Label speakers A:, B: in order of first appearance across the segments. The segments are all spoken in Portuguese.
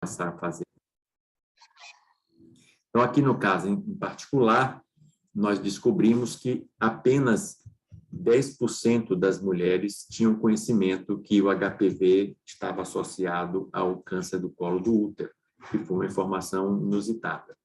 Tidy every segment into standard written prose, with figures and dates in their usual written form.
A: passar a fazer. Então, aqui no caso em particular, nós descobrimos que apenas 10% das mulheres tinham conhecimento que o HPV estava associado ao câncer do colo do útero, que foi uma informação inusitada.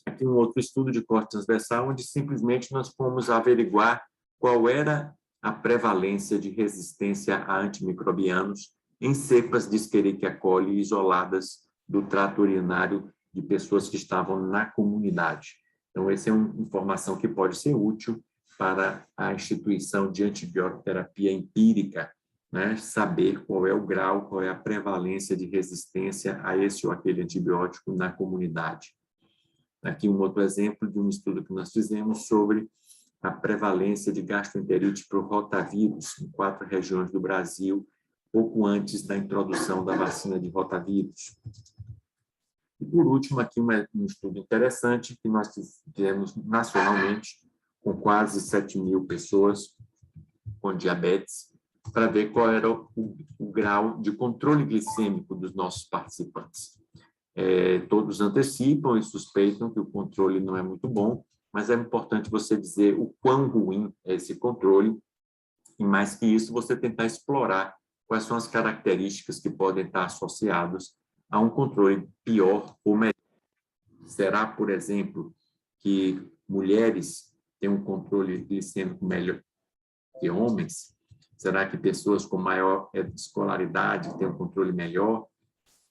A: Aqui um outro estudo de corte transversal, onde simplesmente nós fomos averiguar qual era a prevalência de resistência a antimicrobianos em cepas de Escherichia coli isoladas do trato urinário de pessoas que estavam na comunidade. Então, essa é uma informação que pode ser útil para a instituição de antibiótico-terapia empírica, né? Saber qual é o grau, qual é a prevalência de resistência a esse ou aquele antibiótico na comunidade. Aqui um outro exemplo de um estudo que nós fizemos sobre a prevalência de gastroenterite por rotavírus em 4 regiões do Brasil, pouco antes da introdução da vacina de rotavírus. E, por último, aqui um estudo interessante que nós fizemos nacionalmente com quase 7.000 pessoas com diabetes, para ver qual era o grau de controle glicêmico dos nossos participantes. Todos antecipam e suspeitam que o controle não é muito bom, mas é importante você dizer o quão ruim é esse controle, e mais que isso, você tentar explorar quais são as características que podem estar associadas a um controle pior ou melhor. Será, por exemplo, que mulheres têm um controle glicêmico melhor que homens? Será que pessoas com maior escolaridade têm um controle melhor?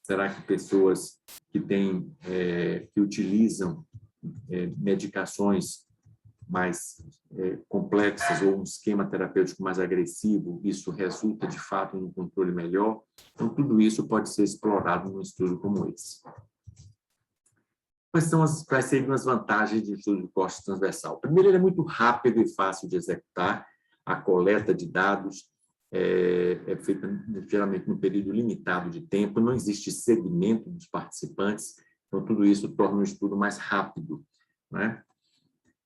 A: Será que pessoas que que utilizam medicações mais complexas ou um esquema terapêutico mais agressivo, isso resulta, de fato, em um controle melhor? Então, tudo isso pode ser explorado num estudo como esse. Quais seriam as vantagens de estudo de corte transversal? Primeiro, ele é muito rápido e fácil de executar. A coleta de dados é feita geralmente num período limitado de tempo, não existe segmento dos participantes, então tudo isso torna o estudo mais rápido, né?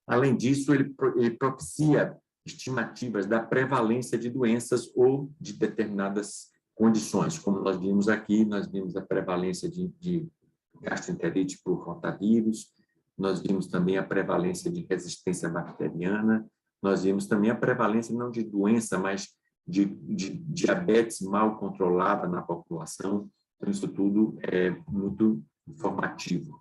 A: Além disso, ele propicia estimativas da prevalência de doenças ou de determinadas condições. Como nós vimos aqui, nós vimos a prevalência de gastroenterite por rotavírus, nós vimos também a prevalência de resistência bacteriana, nós vimos também a prevalência não de doença, mas de diabetes mal controlada na população. Então, isso tudo é muito informativo.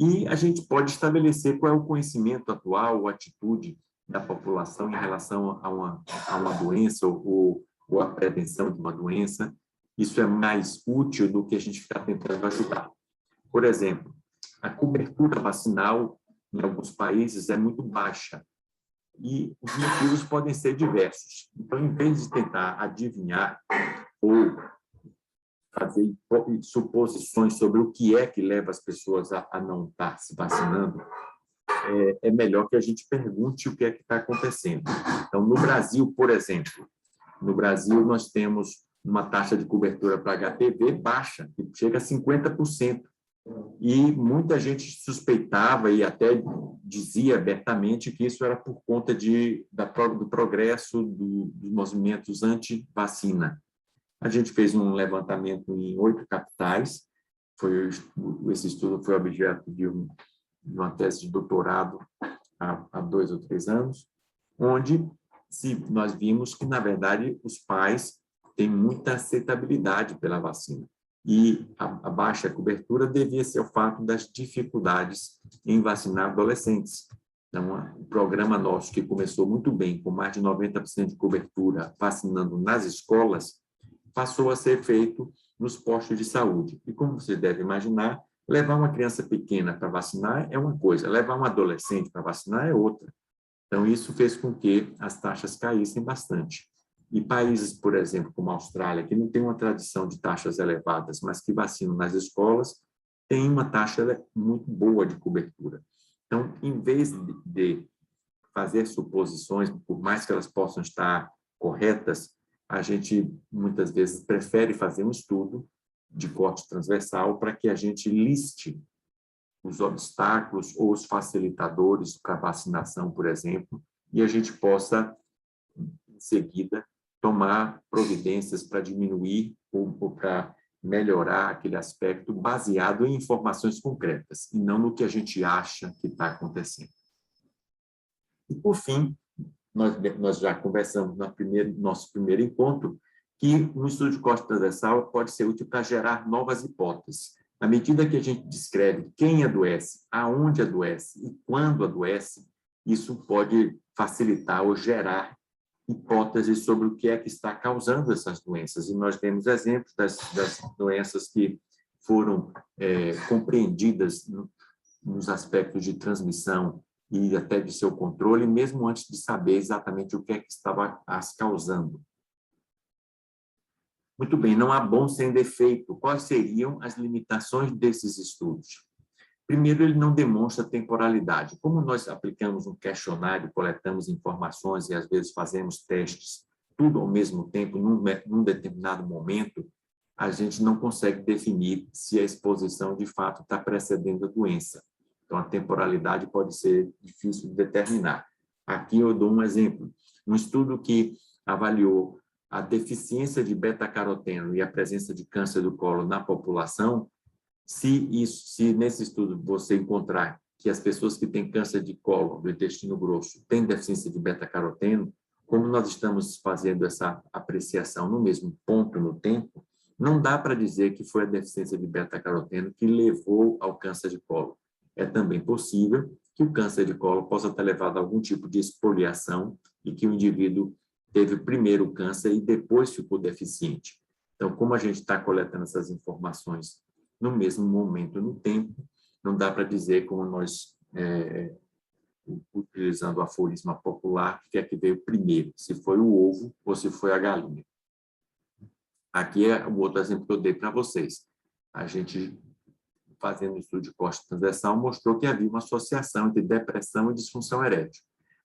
A: E a gente pode estabelecer qual é o conhecimento atual, ou atitude da população em relação a uma doença ou a prevenção de uma doença. Isso é mais útil do que a gente ficar tentando ajudar. Por exemplo, a cobertura vacinal em alguns países é muito baixa e os motivos podem ser diversos. Então, em vez de tentar adivinhar ou fazer suposições sobre o que é que leva as pessoas a não estar se vacinando, é melhor que a gente pergunte o que é que está acontecendo. Então, no Brasil, por exemplo, no Brasil nós temos uma taxa de cobertura para HPV baixa, que chega a 50%. E muita gente suspeitava e até dizia abertamente que isso era por conta do progresso dos movimentos anti-vacina. A gente fez um levantamento em 8 capitais, esse estudo foi objeto de uma tese de doutorado há 2 ou 3 anos, onde nós vimos que, na verdade, os pais têm muita aceitabilidade pela vacina. E a baixa cobertura devia ser o fato das dificuldades em vacinar adolescentes. Então, o programa nosso, que começou muito bem, com mais de 90% de cobertura, vacinando nas escolas, passou a ser feito nos postos de saúde. E, como você deve imaginar, levar uma criança pequena para vacinar é uma coisa, levar um adolescente para vacinar é outra. Então, isso fez com que as taxas caíssem bastante. E países, por exemplo, como a Austrália, que não tem uma tradição de taxas elevadas, mas que vacinam nas escolas, tem uma taxa muito boa de cobertura. Então, em vez de fazer suposições, por mais que elas possam estar corretas, a gente, muitas vezes, prefere fazer um estudo de corte transversal para que a gente liste os obstáculos ou os facilitadores para a vacinação, por exemplo, e a gente possa, em seguida, tomar providências para diminuir ou para melhorar aquele aspecto baseado em informações concretas, e não no que a gente acha que está acontecendo. E, por fim, nós já conversamos no nosso primeiro encontro que um estudo de corte transversal pode ser útil para gerar novas hipóteses. À medida que a gente descreve quem adoece, aonde adoece e quando adoece, isso pode facilitar ou gerar hipóteses sobre o que é que está causando essas doenças. E nós temos exemplos das doenças que foram compreendidas nos aspectos de transmissão e até de seu controle, mesmo antes de saber exatamente o que é que estava as causando. Muito bem, não há bom sem defeito. Quais seriam as limitações desses estudos? Primeiro, ele não demonstra temporalidade. Como nós aplicamos um questionário, coletamos informações e, às vezes, fazemos testes, tudo ao mesmo tempo, num determinado momento, a gente não consegue definir se a exposição, de fato, está precedendo a doença. Então, a temporalidade pode ser difícil de determinar. Aqui eu dou um exemplo. Um estudo que avaliou a deficiência de beta-caroteno e a presença de câncer do colo na população. Se nesse estudo você encontrar que as pessoas que têm câncer de colo, do intestino grosso, têm deficiência de beta-caroteno, como nós estamos fazendo essa apreciação no mesmo ponto no tempo, não dá para dizer que foi a deficiência de beta-caroteno que levou ao câncer de colo. É também possível que o câncer de colo possa ter levado a algum tipo de espoliação e que o indivíduo teve primeiro o câncer e depois ficou deficiente. Então, como a gente está coletando essas informações no mesmo momento no tempo, não dá para dizer, como nós, utilizando o aforisma popular, que é que veio primeiro, se foi o ovo ou se foi a galinha. Aqui é o outro exemplo que eu dei para vocês. A gente, fazendo um estudo de corte transversal, mostrou que havia uma associação entre depressão e disfunção erétil.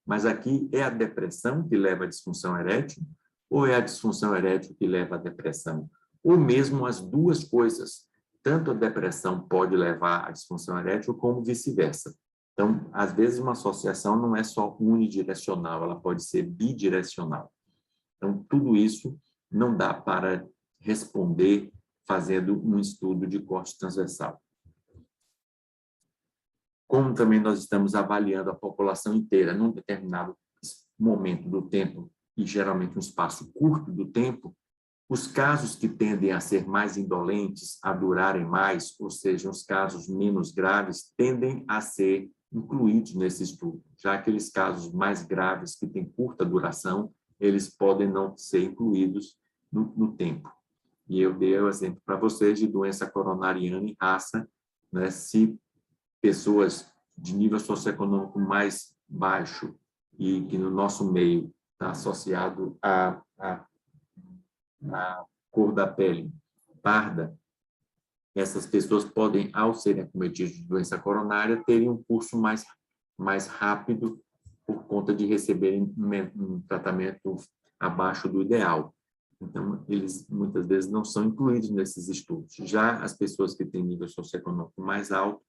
A: Mas aqui é a depressão que leva à disfunção erétil ou é a disfunção erétil que leva à depressão? Ou mesmo as duas coisas. Tanto a depressão pode levar à disfunção erétil como vice-versa. Então, às vezes, uma associação não é só unidirecional, ela pode ser bidirecional. Então, tudo isso não dá para responder fazendo um estudo de corte transversal. Como também nós estamos avaliando a população inteira num determinado momento do tempo, e geralmente um espaço curto do tempo, os casos que tendem a ser mais indolentes, a durarem mais, ou seja, os casos menos graves, tendem a ser incluídos nesse estudo. Já aqueles casos mais graves, que têm curta duração, eles podem não ser incluídos no tempo. E eu dei o exemplo para vocês de doença coronariana e raça, né? Se pessoas de nível socioeconômico mais baixo e que no nosso meio está associado à cor da pele parda, essas pessoas podem, ao serem acometidas de doença coronária, terem um curso mais rápido por conta de receberem um tratamento abaixo do ideal. Então, eles muitas vezes não são incluídos nesses estudos. Já as pessoas que têm nível socioeconômico mais alto,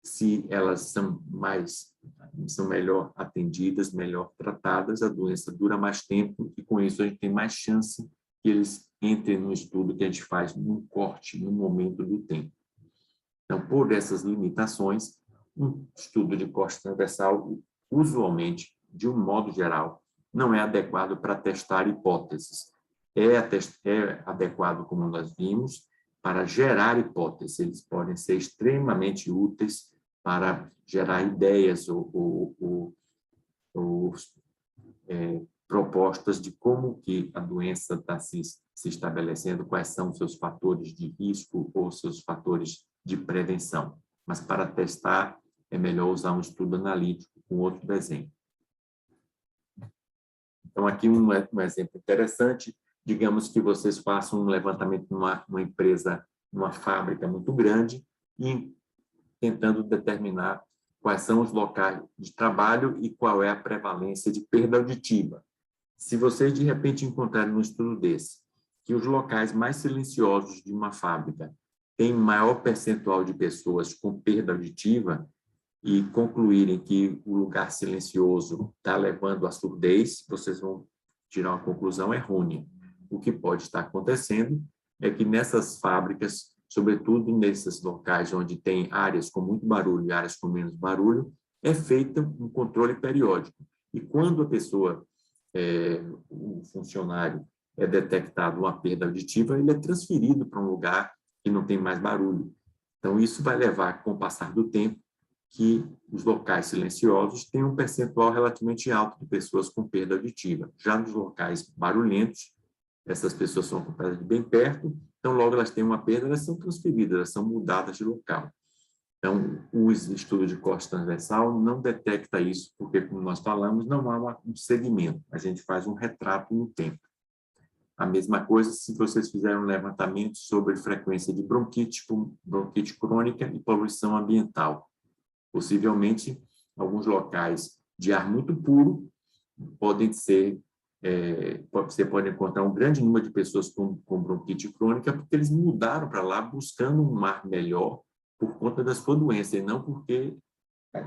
A: se elas são melhor atendidas, melhor tratadas, a doença dura mais tempo e, com isso, a gente tem mais chance que eles entrem no estudo que a gente faz num corte, no momento do tempo. Então, por essas limitações, um estudo de corte transversal, usualmente, de um modo geral, não é adequado para testar hipóteses. É adequado, como nós vimos, para gerar hipóteses. Eles podem ser extremamente úteis para gerar ideias ou propostas de como que a doença está se estabelecendo, quais são os seus fatores de risco ou seus fatores de prevenção. Mas para testar, é melhor usar um estudo analítico com outro desenho. Então, aqui um exemplo interessante. Digamos que vocês façam um levantamento numa empresa, numa fábrica muito grande, e tentando determinar quais são os locais de trabalho e qual é a prevalência de perda auditiva. Se vocês, de repente, encontrarem num estudo desse que os locais mais silenciosos de uma fábrica têm maior percentual de pessoas com perda auditiva e concluírem que o lugar silencioso está levando à surdez, vocês vão tirar uma conclusão errônea. O que pode estar acontecendo é que nessas fábricas, sobretudo nesses locais onde tem áreas com muito barulho e áreas com menos barulho, é feito um controle periódico. E quando a pessoa, o funcionário, é detectado uma perda auditiva, ele é transferido para um lugar que não tem mais barulho. Então, isso vai levar, com o passar do tempo, que os locais silenciosos tenham um percentual relativamente alto de pessoas com perda auditiva. Já nos locais barulhentos, essas pessoas são acompanhadas de bem perto, então, logo elas têm uma perda, elas são transferidas, elas são mudadas de local. Então, o estudo de corte transversal não detecta isso, porque, como nós falamos, não há um segmento, a gente faz um retrato no tempo. A mesma coisa se vocês fizerem um levantamento sobre frequência de bronquite crônica e poluição ambiental. Possivelmente, alguns locais de ar muito puro podem ser, você pode encontrar um grande número de pessoas com bronquite crônica porque eles mudaram para lá buscando um ar melhor por conta da sua doença e não porque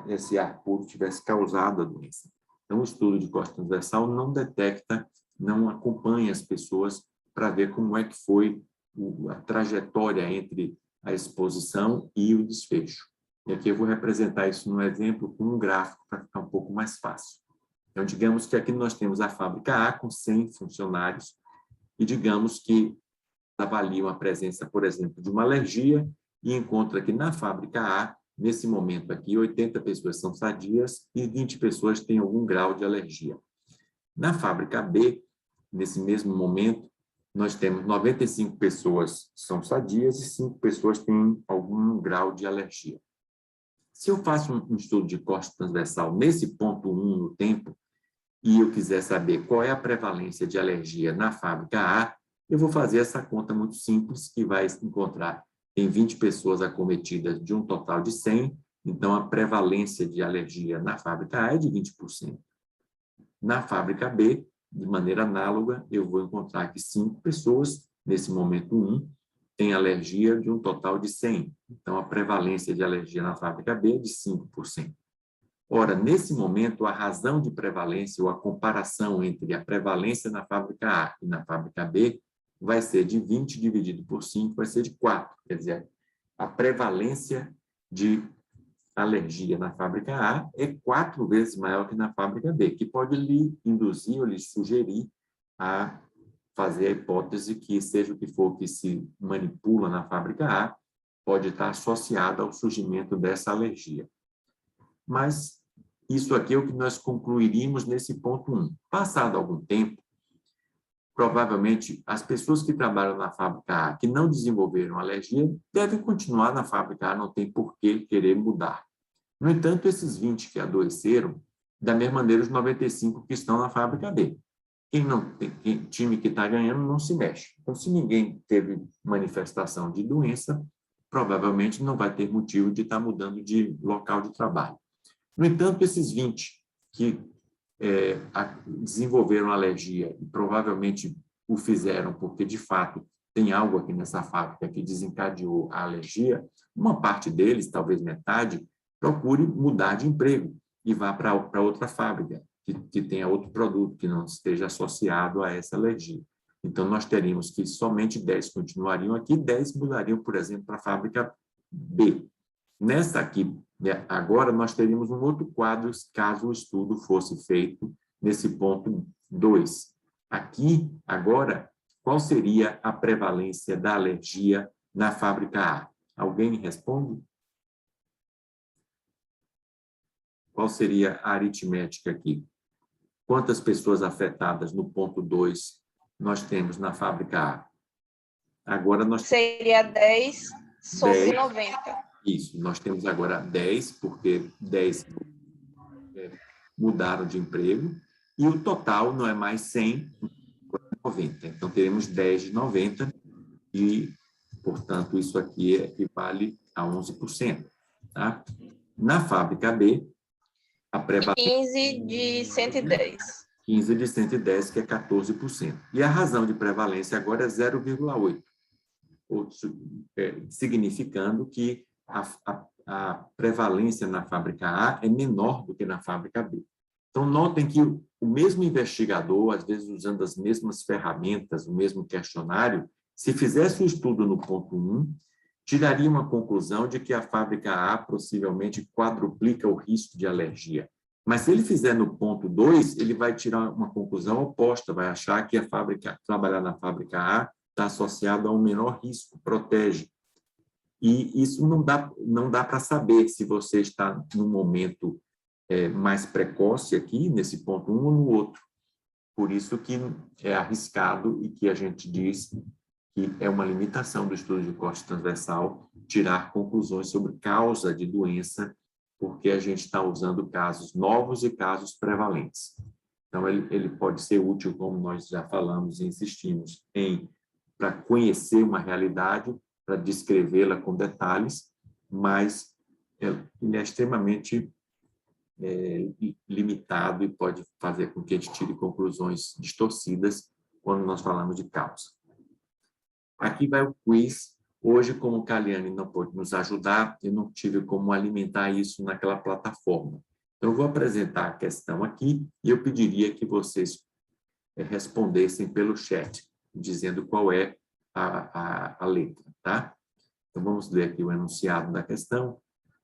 A: esse ar puro tivesse causado a doença. Então, o estudo de corte transversal não detecta, não acompanha as pessoas para ver como é que foi a trajetória entre a exposição e o desfecho. E aqui eu vou representar isso num exemplo com um gráfico para ficar um pouco mais fácil. Então, digamos que aqui nós temos a fábrica A com 100 funcionários e digamos que avaliam a presença, por exemplo, de uma alergia e encontra que na fábrica A, nesse momento aqui, 80 pessoas são sadias e 20 pessoas têm algum grau de alergia. Na fábrica B, nesse mesmo momento, nós temos 95 pessoas são sadias e 5 pessoas têm algum grau de alergia. Se eu faço um estudo de corte transversal nesse ponto 1 no tempo, e eu quiser saber qual é a prevalência de alergia na fábrica A, eu vou fazer essa conta muito simples, que vai encontrar tem 20 pessoas acometidas de um total de 100, então a prevalência de alergia na fábrica A é de 20%. Na fábrica B, de maneira análoga, eu vou encontrar que 5 pessoas, nesse momento 1, têm alergia de um total de 100. Então, a prevalência de alergia na fábrica B é de 5%. Ora, nesse momento, a razão de prevalência ou a comparação entre a prevalência na fábrica A e na fábrica B vai ser de 20 dividido por 5, vai ser de 4. Quer dizer, a prevalência de alergia na fábrica A é 4 vezes maior que na fábrica B, que pode lhe induzir ou lhe sugerir a fazer a hipótese que, seja o que for que se manipula na fábrica A, pode estar associado ao surgimento dessa alergia. Mas isso aqui é o que nós concluiríamos nesse ponto 1. Passado algum tempo, provavelmente as pessoas que trabalham na fábrica A, que não desenvolveram alergia, devem continuar na fábrica A, não tem por que querer mudar. No entanto, esses 20 que adoeceram, da mesma maneira os 95 que estão na fábrica B. Quem não tem, time que está ganhando não se mexe. Então, se ninguém teve manifestação de doença, provavelmente não vai ter motivo de estar mudando de local de trabalho. No entanto, esses 20 que desenvolveram alergia e provavelmente o fizeram porque, de fato, tem algo aqui nessa fábrica que desencadeou a alergia, uma parte deles, talvez metade, procure mudar de emprego e vá para outra fábrica que tenha outro produto que não esteja associado a essa alergia. Então, nós teríamos que somente 10 continuariam aqui, 10 mudariam, por exemplo, para a fábrica B. Nessa aqui, agora, nós teríamos um outro quadro, caso o estudo fosse feito nesse ponto 2. Aqui, agora, qual seria a prevalência da alergia na fábrica A? Alguém me responde? Qual seria a aritmética aqui? Quantas pessoas afetadas no ponto 2 nós temos na fábrica A? Agora nós...
B: Seria 10 sobre 90.
A: Isso, nós temos agora 10, porque 10 mudaram de emprego, e o total não é mais 100, 90. Então, teremos 10 de 90, e, portanto, isso aqui equivale a 11%. Tá? Na fábrica B, a prevalência...
B: 15 de 110.
A: 15 de 110, que é 14%. E a razão de prevalência agora é 0,8, significando que a prevalência na fábrica A é menor do que na fábrica B. Então, notem que o mesmo investigador, às vezes usando as mesmas ferramentas, o mesmo questionário, Se fizesse o estudo no ponto 1, tiraria uma conclusão de que a fábrica A possivelmente quadruplica o risco de alergia. Mas se ele fizer no ponto 2, ele vai tirar uma conclusão oposta, vai achar que trabalhar na fábrica A está associado a um menor risco, protege. E isso não dá para saber se você está no momento mais precoce aqui, nesse ponto 1 ou no outro. Por isso que é arriscado e que a gente diz que é uma limitação do estudo de corte transversal tirar conclusões sobre causa de doença, porque a gente está usando casos novos e casos prevalentes. Então, ele pode ser útil, como nós já falamos e insistimos, para conhecer uma realidade, para descrevê-la com detalhes, mas ele é extremamente limitado e pode fazer com que a gente tire conclusões distorcidas quando nós falamos de causa. Aqui vai o quiz. Hoje, como o Caliane não pôde nos ajudar, eu não tive como alimentar isso naquela plataforma. Então, eu vou apresentar a questão aqui e eu pediria que vocês respondessem pelo chat, dizendo qual é a letra, tá? Então, vamos ler aqui o enunciado da questão.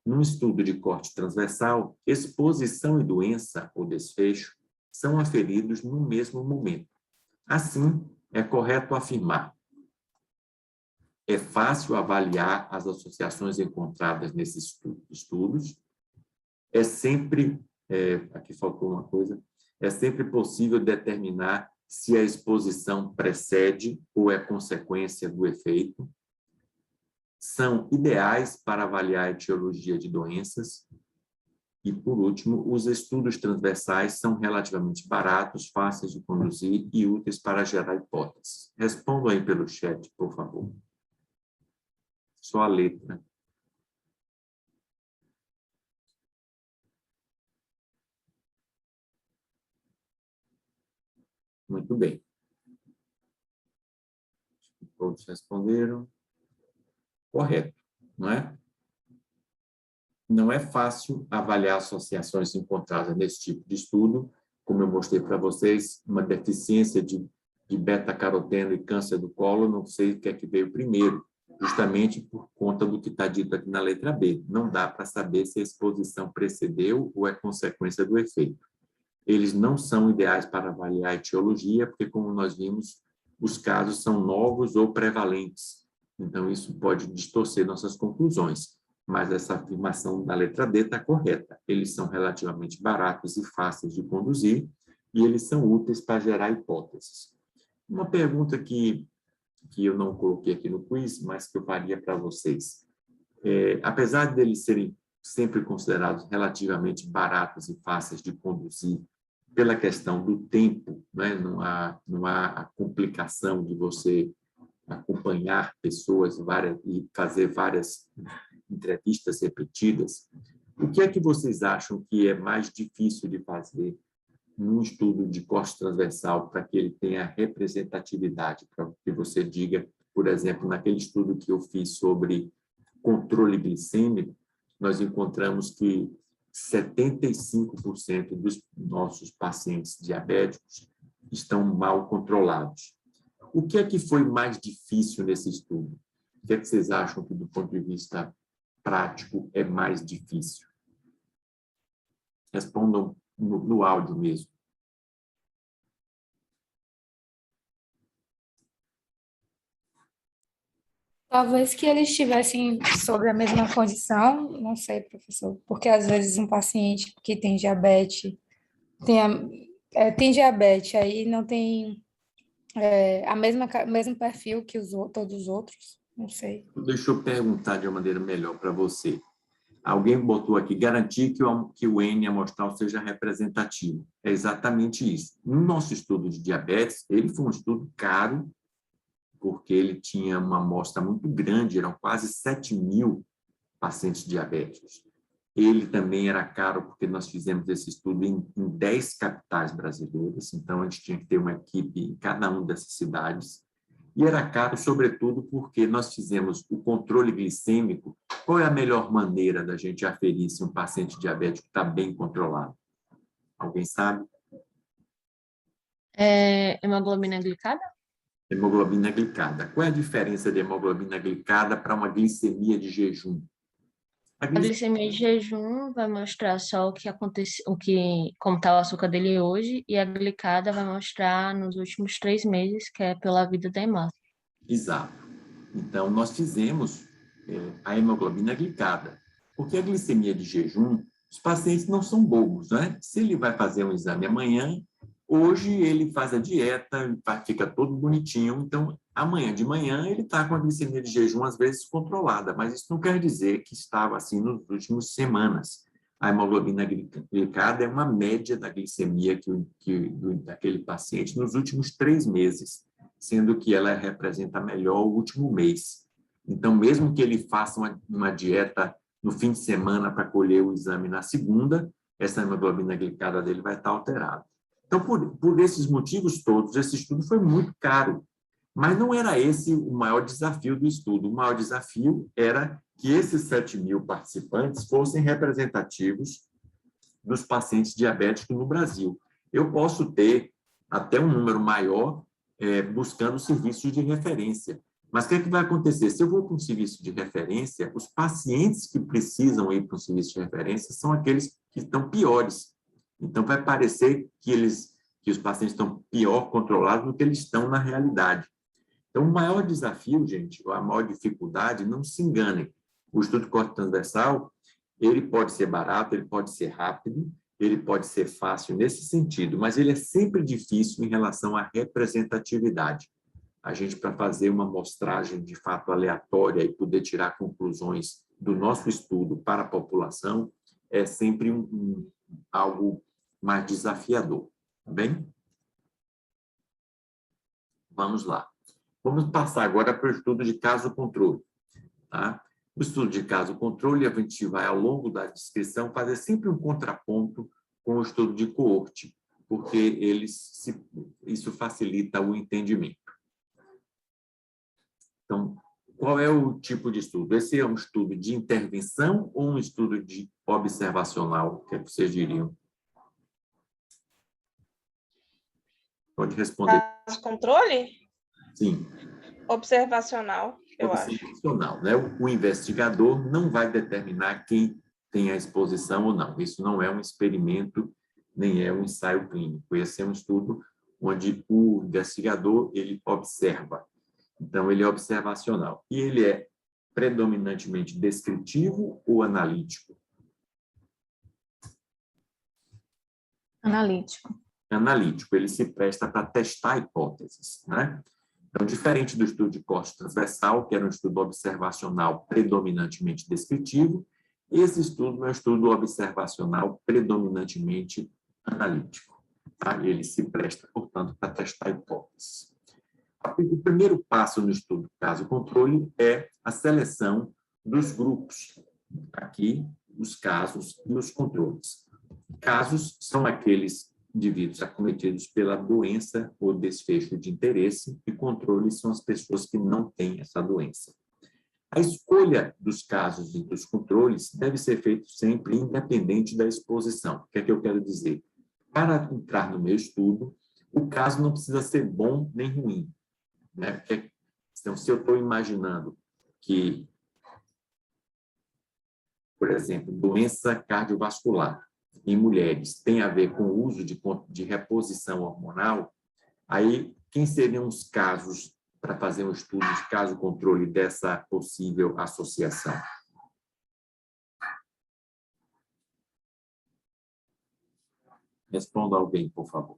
A: Num estudo de corte transversal, exposição e doença ou desfecho são aferidos no mesmo momento. Assim, é correto afirmar: é fácil avaliar as associações encontradas nesses estudos. É sempre, aqui faltou uma coisa, é sempre possível determinar se a exposição precede ou é consequência do efeito. São ideais para avaliar a etiologia de doenças. E, por último, os estudos transversais são relativamente baratos, fáceis de conduzir e úteis para gerar hipóteses. Respondam aí pelo chat, por favor. Só a letra. Muito bem. Todos responderam. Correto, não é? Não é fácil avaliar associações encontradas nesse tipo de estudo. Como eu mostrei para vocês, uma deficiência de beta-caroteno e câncer do colo, não sei o que é que veio primeiro, justamente por conta do que está dito aqui na letra B. Não dá para saber se a exposição precedeu ou é consequência do efeito. Eles não são ideais para avaliar a etiologia, porque, como nós vimos, os casos são novos ou prevalentes. Então, isso pode distorcer nossas conclusões. Mas essa afirmação da letra D está correta. Eles são relativamente baratos e fáceis de conduzir, e eles são úteis para gerar hipóteses. Uma pergunta que eu não coloquei aqui no quiz, mas que eu faria para vocês. Apesar de eles serem sempre considerados relativamente baratos e fáceis de conduzir, pela questão do tempo, né? Não há a complicação de você acompanhar pessoas e fazer várias entrevistas repetidas. O que é que vocês acham que é mais difícil de fazer num estudo de corte transversal para que ele tenha representatividade, para que você diga, por exemplo, naquele estudo que eu fiz sobre controle glicêmico, nós encontramos que 75% dos nossos pacientes diabéticos estão mal controlados. O que é que foi mais difícil nesse estudo? O que é que vocês acham que, do ponto de vista prático, é mais difícil? Respondam no áudio mesmo.
C: Talvez que eles estivessem sobre a mesma condição, não sei, professor, porque às vezes um paciente que tem diabetes, tem diabetes, aí não tem o mesmo perfil que todos os outros, não sei.
A: Deixa eu perguntar de uma maneira melhor para você. Alguém botou aqui, garantir que o N amostral seja representativo. É exatamente isso. No nosso estudo de diabetes, ele foi um estudo caro, porque ele tinha uma amostra muito grande, eram quase 7.000 pacientes diabéticos. Ele também era caro, porque nós fizemos esse estudo em 10 capitais brasileiras, então a gente tinha que ter uma equipe em cada uma dessas cidades. E era caro, sobretudo, porque nós fizemos o controle glicêmico. Qual é a melhor maneira da gente aferir se um paciente diabético está bem controlado? Alguém sabe?
D: Hemoglobina glicada?
A: Hemoglobina glicada. Qual é a diferença de hemoglobina glicada para uma glicemia de jejum?
D: A glicemia de jejum vai mostrar só o que acontece, como está o açúcar dele hoje, e a glicada vai mostrar nos últimos 3 meses, que é pela vida da hemácia.
A: Exato. Então, nós fizemos a hemoglobina glicada, porque a glicemia de jejum, os pacientes não são bobos, né? Se ele vai fazer um exame amanhã, hoje ele faz a dieta, fica todo bonitinho, então amanhã de manhã ele está com a glicemia de jejum às vezes controlada, mas isso não quer dizer que estava assim nas últimas semanas. A hemoglobina glicada é uma média da glicemia daquele paciente nos últimos 3 meses, sendo que ela representa melhor o último mês. Então, mesmo que ele faça uma dieta no fim de semana para colher o exame na segunda, essa hemoglobina glicada dele vai estar alterada. Então, por esses motivos todos, esse estudo foi muito caro. Mas não era esse o maior desafio do estudo. O maior desafio era que esses 7.000 participantes fossem representativos dos pacientes diabéticos no Brasil. Eu posso ter até um número maior buscando serviços de referência. Mas o que é que vai acontecer? Se eu vou para um serviço de referência, os pacientes que precisam ir para um serviço de referência são aqueles que estão piores. Então, vai parecer que os pacientes estão pior controlados do que eles estão na realidade. Então, o maior desafio, gente, ou a maior dificuldade, não se enganem. O estudo corte-transversal, ele pode ser barato, ele pode ser rápido, ele pode ser fácil nesse sentido, mas ele é sempre difícil em relação à representatividade. A gente, para fazer uma amostragem de fato aleatória e poder tirar conclusões do nosso estudo para a população, é sempre algo mais desafiador, tá bem? Vamos lá. Vamos passar agora para o estudo de caso-controle. Tá? O estudo de caso-controle, a gente vai, ao longo da descrição, fazer sempre um contraponto com o estudo de coorte, porque isso facilita o entendimento. Então, qual é o tipo de estudo? Esse é um estudo de intervenção ou um estudo de observacional? O que é que vocês diriam? Pode responder.
B: Caso-controle?
A: Sim.
B: Observacional, eu acho.
A: Observacional, né? O investigador não vai determinar quem tem a exposição ou não. Isso não é um experimento, nem é um ensaio clínico. Esse é um estudo onde o investigador ele observa. Então, ele é observacional. E ele é predominantemente descritivo ou analítico?
D: Analítico.
A: Analítico. Ele se presta para testar hipóteses, né? Então, diferente do estudo de corte transversal, que era um estudo observacional predominantemente descritivo, esse estudo é um estudo observacional predominantemente analítico. Tá? Ele se presta, portanto, para testar hipóteses. O primeiro passo no estudo caso-controle é a seleção dos grupos. Aqui, os casos e os controles. Casos são aqueles indivíduos acometidos pela doença ou desfecho de interesse, e controles são as pessoas que não têm essa doença. A escolha dos casos e dos controles deve ser feita sempre independente da exposição. O que é que eu quero dizer? Para entrar no meu estudo, o caso não precisa ser bom nem ruim. Né? Então, se eu estou imaginando que, por exemplo, doença cardiovascular em mulheres tem a ver com o uso de reposição hormonal, aí quem seriam os casos para fazer um estudo de caso-controle dessa possível associação? Responda alguém, por favor.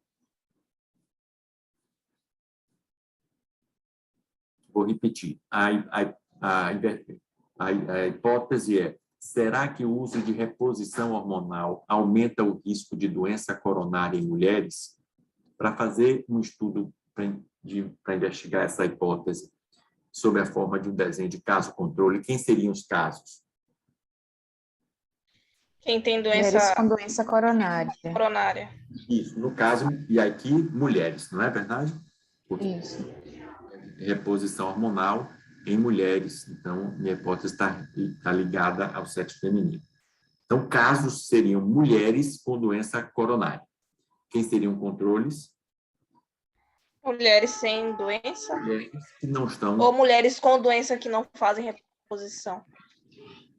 A: Vou repetir. A hipótese é: será que o uso de reposição hormonal aumenta o risco de doença coronária em mulheres? Para fazer um estudo para investigar essa hipótese sob a forma de um desenho de caso-controle, quem seriam os casos?
B: Quem tem
D: Mulheres
B: doença
D: com doença coronária.
B: coronária.
A: Isso, no caso, e aqui, mulheres, não é verdade?
D: Isso.
A: Reposição hormonal em mulheres. Então, minha hipótese está ligada ao sexo feminino. Então, casos seriam mulheres com doença coronária. Quem seriam controles?
B: Mulheres sem doença?
A: Mulheres que não estão...
B: Ou mulheres com doença que não fazem reposição?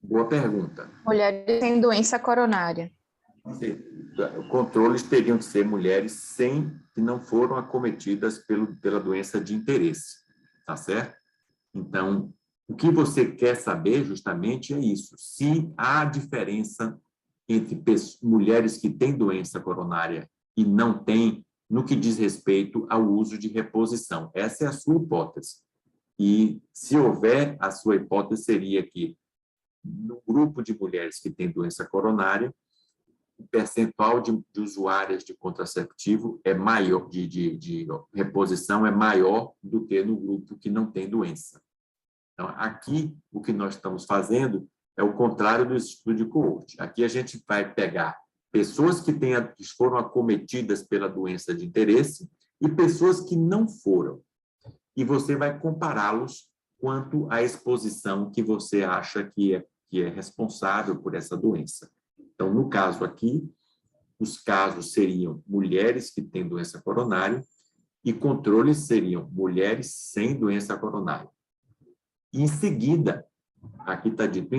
A: Boa pergunta.
C: Mulheres sem doença coronária.
A: Controles teriam que ser mulheres que não foram acometidas pela doença de interesse, tá certo? Então, o que você quer saber justamente é isso, se há diferença entre mulheres que têm doença coronária e não têm, no que diz respeito ao uso de reposição. Essa é a sua hipótese. E, se houver, a sua hipótese seria que, no grupo de mulheres que têm doença coronária, o percentual de usuárias de contraceptivo é maior, de reposição é maior do que no grupo que não tem doença. Então, aqui, o que nós estamos fazendo é o contrário do estudo de coorte. Aqui a gente vai pegar pessoas que foram acometidas pela doença de interesse e pessoas que não foram. E você vai compará-los quanto à exposição que você acha que é responsável por essa doença. Então, no caso aqui, os casos seriam mulheres que têm doença coronária e controles seriam mulheres sem doença coronária. E, em seguida, aqui está dito,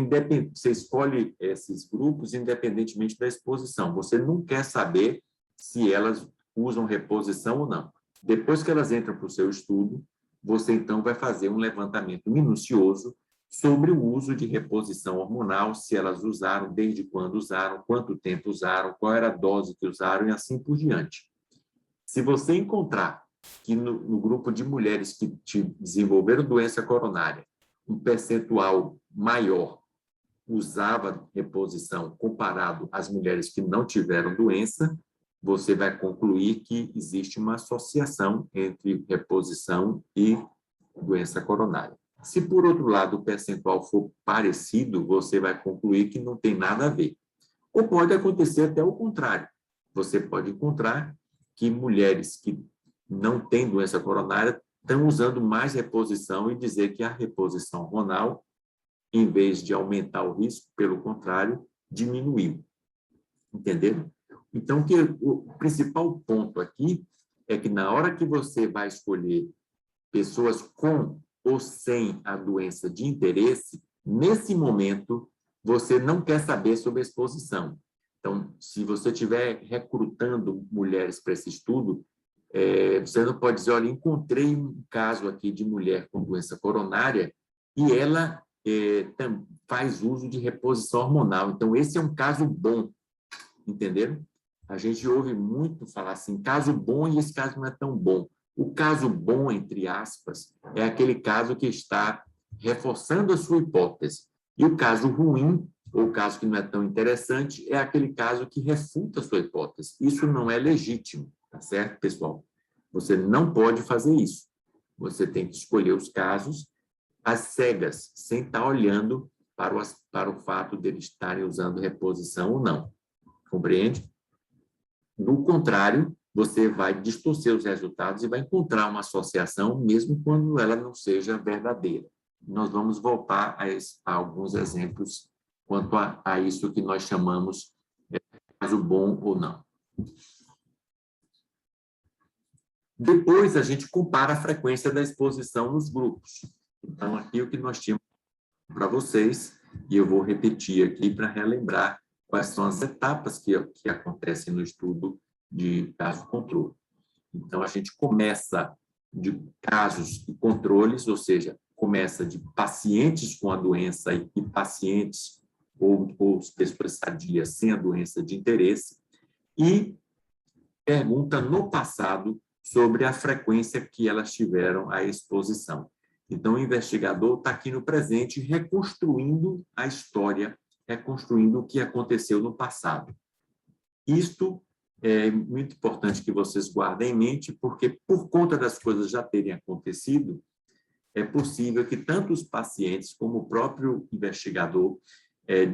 A: você escolhe esses grupos independentemente da exposição. Você não quer saber se elas usam reposição ou não. Depois que elas entram para o seu estudo, você, então, vai fazer um levantamento minucioso sobre o uso de reposição hormonal, se elas usaram, desde quando usaram, quanto tempo usaram, qual era a dose que usaram e assim por diante. Se você encontrar que no grupo de mulheres que desenvolveram doença coronária, um percentual maior usava reposição comparado às mulheres que não tiveram doença, você vai concluir que existe uma associação entre reposição e doença coronária. Se, por outro lado, o percentual for parecido, você vai concluir que não tem nada a ver. Ou pode acontecer até o contrário. Você pode encontrar que mulheres que não têm doença coronária estão usando mais reposição e dizer que a reposição hormonal, em vez de aumentar o risco, pelo contrário, diminuiu. Entenderam? Então, o principal ponto aqui é que, na hora que você vai escolher pessoas com ou sem a doença de interesse, nesse momento, você não quer saber sobre a exposição. Então, se você estiver recrutando mulheres para esse estudo, você não pode dizer, olha, encontrei um caso aqui de mulher com doença coronária e ela faz uso de reposição hormonal. Então, esse é um caso bom, entenderam? A gente ouve muito falar assim, caso bom e esse caso não é tão bom. O caso bom, entre aspas, é aquele caso que está reforçando a sua hipótese. E o caso ruim, ou o caso que não é tão interessante, é aquele caso que refuta a sua hipótese. Isso não é legítimo, tá certo, pessoal? Você não pode fazer isso. Você tem que escolher os casos às cegas, sem estar olhando para o fato de eles estarem usando reposição ou não. Compreende? No contrário, você vai distorcer os resultados e vai encontrar uma associação, mesmo quando ela não seja verdadeira. Nós vamos voltar a alguns exemplos quanto a isso que nós chamamos de caso bom ou não. Depois, a gente compara a frequência da exposição nos grupos. Então, aqui o que nós tínhamos para vocês, e eu vou repetir aqui para relembrar quais são as etapas que acontecem no estudo de caso-controle. Então, a gente começa de casos e controles, ou seja, começa de pacientes com a doença e pacientes ou pessoas sadias sem a doença de interesse, e pergunta no passado sobre a frequência que elas tiveram a exposição. Então, o investigador está aqui no presente reconstruindo a história, reconstruindo o que aconteceu no passado. Isto é muito importante que vocês guardem em mente, porque, por conta das coisas já terem acontecido, é possível que tanto os pacientes como o próprio investigador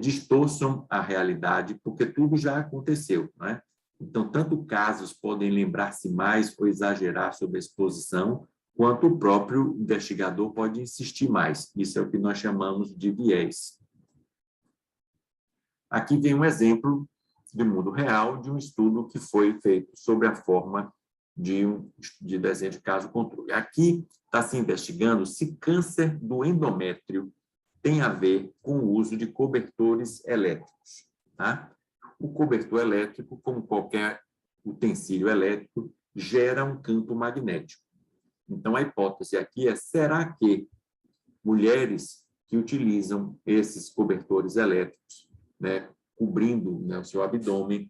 A: distorçam a realidade, porque tudo já aconteceu, não é? Então, tanto casos podem lembrar-se mais ou exagerar sobre a exposição, quanto o próprio investigador pode insistir mais. Isso é o que nós chamamos de viés. Aqui vem um exemplo do mundo real de um estudo que foi feito sobre a forma de desenho de caso controle. Aqui está se investigando se câncer do endométrio tem a ver com o uso de cobertores elétricos. Tá? O cobertor elétrico, como qualquer utensílio elétrico, gera um campo magnético. Então, a hipótese aqui é, será que mulheres que utilizam esses cobertores elétricos, né, cobrindo, né, o seu abdômen,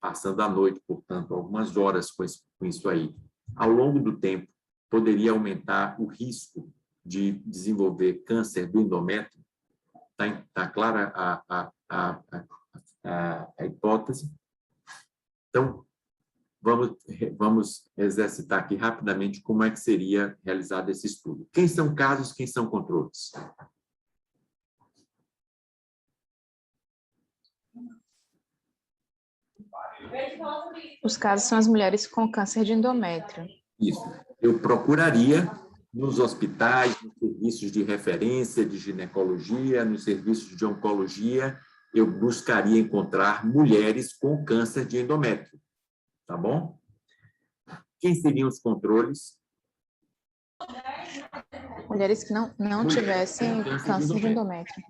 A: passando a noite, portanto, algumas horas com isso aí, ao longo do tempo, poderia aumentar o risco de desenvolver câncer do endométrio? Está clara a hipótese? Então, vamos exercitar aqui rapidamente como é que seria realizado esse estudo. Quem são casos, quem são controles?
E: Os casos são as mulheres com câncer de endométrio.
A: Isso. Eu procuraria nos hospitais, nos serviços de referência de ginecologia, nos serviços de oncologia, eu buscaria encontrar mulheres com câncer de endométrio. Tá bom? Quem seriam os controles?
E: Mulheres que não tivessem câncer de endométrio.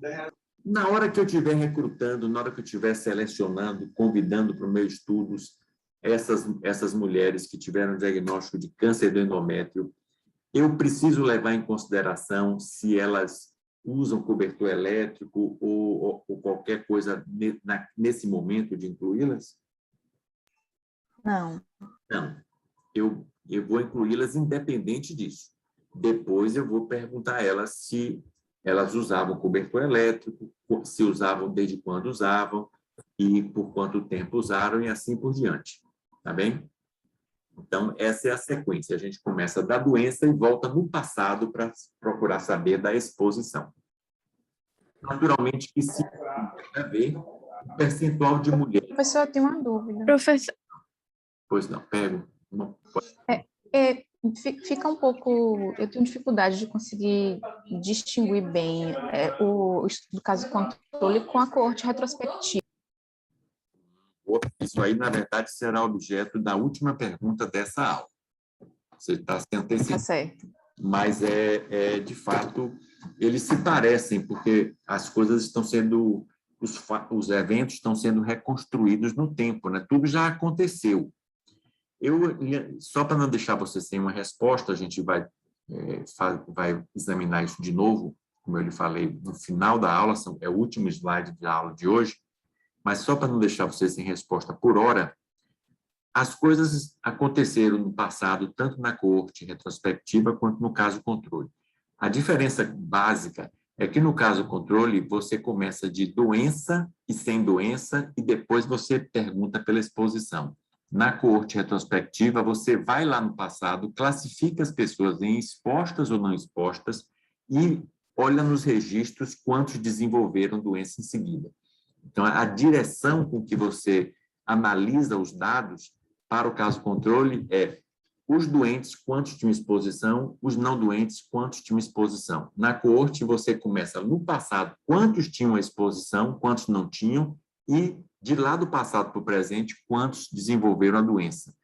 A: Na hora que eu estiver recrutando, na hora que eu estiver selecionando, convidando para os meus estudos essas mulheres que tiveram diagnóstico de câncer do endométrio, eu preciso levar em consideração se elas usam cobertor elétrico ou qualquer coisa nesse momento de incluí-las?
E: Não.
A: Não. Eu vou incluí-las independente disso. Depois eu vou perguntar a elas se elas usavam cobertor elétrico, se usavam, desde quando usavam, e por quanto tempo usaram, e assim por diante. Tá bem? Então, essa é a sequência. A gente começa da doença e volta no passado para procurar saber da exposição. Naturalmente, que se tem a ver o percentual de mulheres...
E: Professor, eu tenho uma dúvida.
F: Professor,
A: Pois não, pego. Não,
E: Fica um pouco... Eu tenho dificuldade de conseguir distinguir bem o estudo do caso controle com a coorte retrospectiva.
A: Isso aí, na verdade, será objeto da última pergunta dessa aula. Você está se antecipando.
E: Tá certo.
A: Mas, de fato, eles se parecem, porque as coisas estão sendo... Os eventos estão sendo reconstruídos no tempo, né? Tudo já aconteceu. Só para não deixar você sem uma resposta, a gente vai examinar isso de novo, como eu lhe falei, no final da aula, é o último slide da aula de hoje, mas só para não deixar você sem resposta por hora, as coisas aconteceram no passado, tanto na coorte retrospectiva quanto no caso controle. A diferença básica é que no caso controle, você começa de doença e sem doença, e depois você pergunta pela exposição. Na coorte retrospectiva, você vai lá no passado, classifica as pessoas em expostas ou não expostas e olha nos registros quantos desenvolveram doença em seguida. Então, a direção com que você analisa os dados para o caso controle é os doentes, quantos tinham exposição, os não doentes, quantos tinham exposição. Na coorte, você começa no passado, quantos tinham exposição, quantos não tinham, e de lá do passado para o presente, quantos desenvolveram a doença.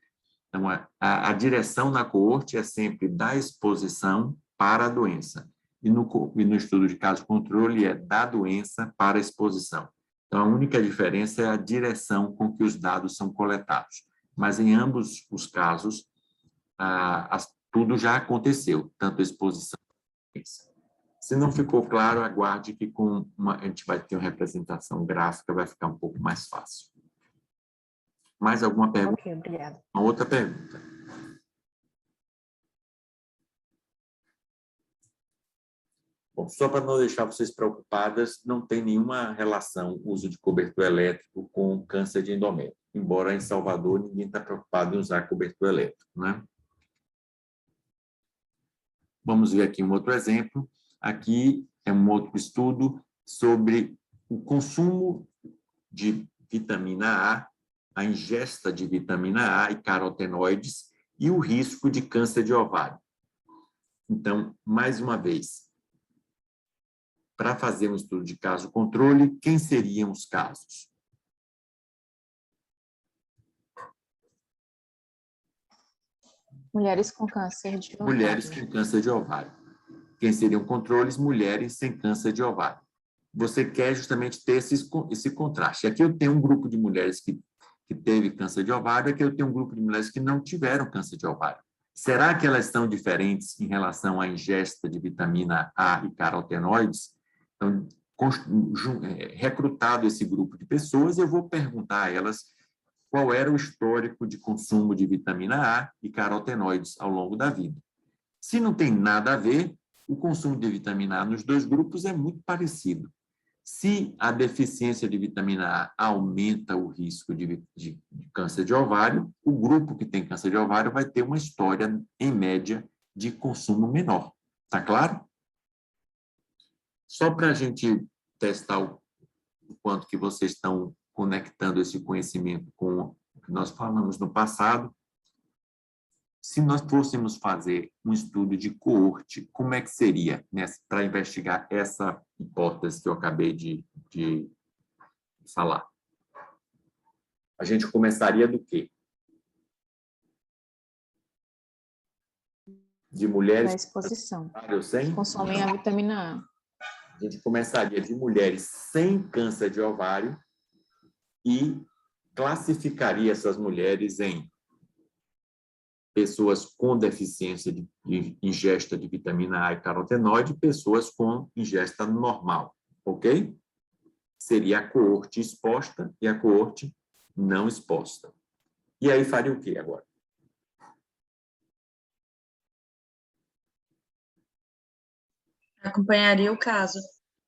A: Então, a direção na coorte é sempre da exposição para a doença. E no estudo de caso controle é da doença para a exposição. Então, a única diferença é a direção com que os dados são coletados. Mas, em ambos os casos, tudo já aconteceu, tanto a exposição quanto a doença. Se não ficou claro, aguarde que a gente vai ter uma representação gráfica, vai ficar um pouco mais fácil. Mais alguma pergunta?
E: Ok, obrigada.
A: Uma outra pergunta. Bom, só para não deixar vocês preocupadas, não tem nenhuma relação o uso de cobertor elétrico com câncer de endométrio, embora em Salvador ninguém está preocupado em usar cobertor elétrico, né? Vamos ver aqui um outro exemplo. Aqui é um outro estudo sobre o consumo de vitamina a ingesta de vitamina A e carotenoides e o risco de câncer de ovário. Então, mais uma vez, para fazer um estudo de caso controle, quem seriam os casos?
E: Mulheres com câncer de ovário.
A: Mulheres com câncer de ovário. Quem seriam controles? Mulheres sem câncer de ovário. Você quer justamente ter esse contraste. Aqui eu tenho um grupo de mulheres que teve câncer de ovário, aqui eu tenho um grupo de mulheres que não tiveram câncer de ovário. Será que elas são diferentes em relação à ingesta de vitamina A e carotenoides? Então, recrutado esse grupo de pessoas, eu vou perguntar a elas qual era o histórico de consumo de vitamina A e carotenoides ao longo da vida. Se não tem nada a ver, o consumo de vitamina A nos dois grupos é muito parecido. Se a deficiência de vitamina A aumenta o risco de câncer de ovário, o grupo que tem câncer de ovário vai ter uma história, em média, de consumo menor. Está claro? Só para a gente testar o quanto que vocês estão conectando esse conhecimento com o que nós falamos no passado, se nós fôssemos fazer um estudo de coorte, como é que seria, né, para investigar essa hipótese que eu acabei de falar? A gente começaria do quê? De mulheres...
E: Da exposição.
A: Sem?
E: Consomem a vitamina A.
A: A gente começaria de mulheres sem câncer de ovário e classificaria essas mulheres em pessoas com deficiência de ingesta de vitamina A e carotenoide e pessoas com ingesta normal, ok? Seria a coorte exposta e a coorte não exposta. E aí faria o quê agora?
F: Acompanharia o caso.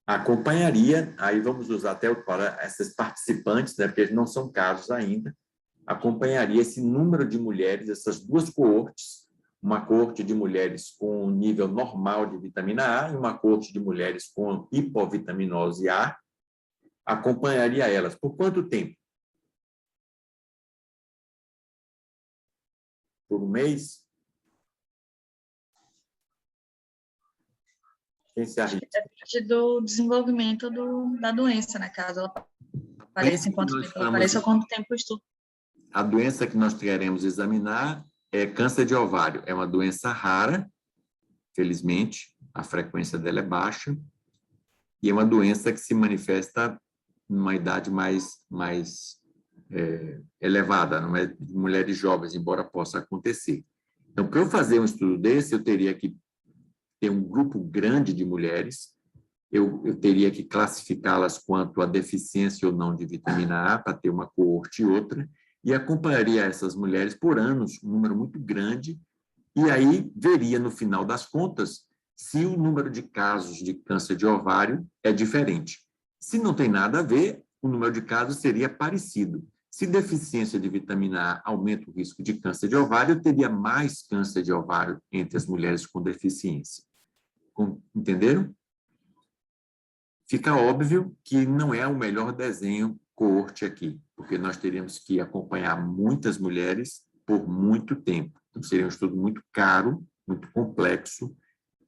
A: Acompanharia, aí vamos usar até para essas participantes, né, porque não são casos ainda, acompanharia esse número de mulheres, essas duas coortes, uma coorte de mulheres com nível normal de vitamina A e uma coorte de mulheres com hipovitaminose A, acompanharia elas. Por quanto tempo? Por um mês? Quem se arrisca?
F: Depende do desenvolvimento da doença, né? Caso ela apareça, em quanto tempo ela apareça ou quanto tempo o estudo.
A: A doença que nós queremos examinar é câncer de ovário. É uma doença rara, felizmente, a frequência dela é baixa, e é uma doença que se manifesta numa idade mais elevada, não é de mulheres jovens, embora possa acontecer. Então, para eu fazer um estudo desse, eu teria que ter um grupo grande de mulheres, eu teria que classificá-las quanto a deficiência ou não de vitamina A, para ter uma coorte e outra, e acompanharia essas mulheres por anos, um número muito grande, e aí veria, no final das contas, se o número de casos de câncer de ovário é diferente. Se não tem nada a ver, o número de casos seria parecido. Se deficiência de vitamina A aumenta o risco de câncer de ovário, eu teria mais câncer de ovário entre as mulheres com deficiência. Entenderam? Fica óbvio que não é o melhor desenho coorte aqui, porque nós teríamos que acompanhar muitas mulheres por muito tempo. Então, seria um estudo muito caro, muito complexo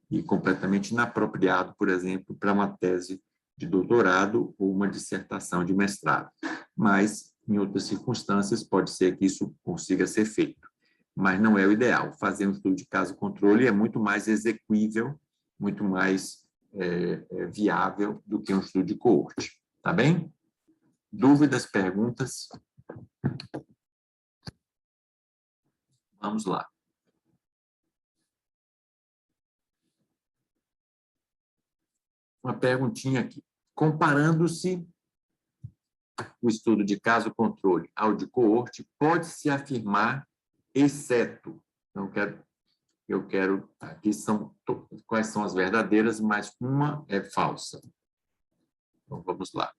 A: e completamente inapropriado, por exemplo, para uma tese de doutorado ou uma dissertação de mestrado. Mas, em outras circunstâncias, pode ser que isso consiga ser feito. Mas não é o ideal. Fazer um estudo de caso-controle é muito mais exequível, muito mais viável do que um estudo de coorte. Tá bem? Dúvidas, perguntas? Vamos lá. Uma perguntinha aqui. Comparando-se o estudo de caso-controle ao de coorte, pode-se afirmar, exceto, eu quero, aqui são quais são as verdadeiras, mas uma é falsa. Então, vamos lá.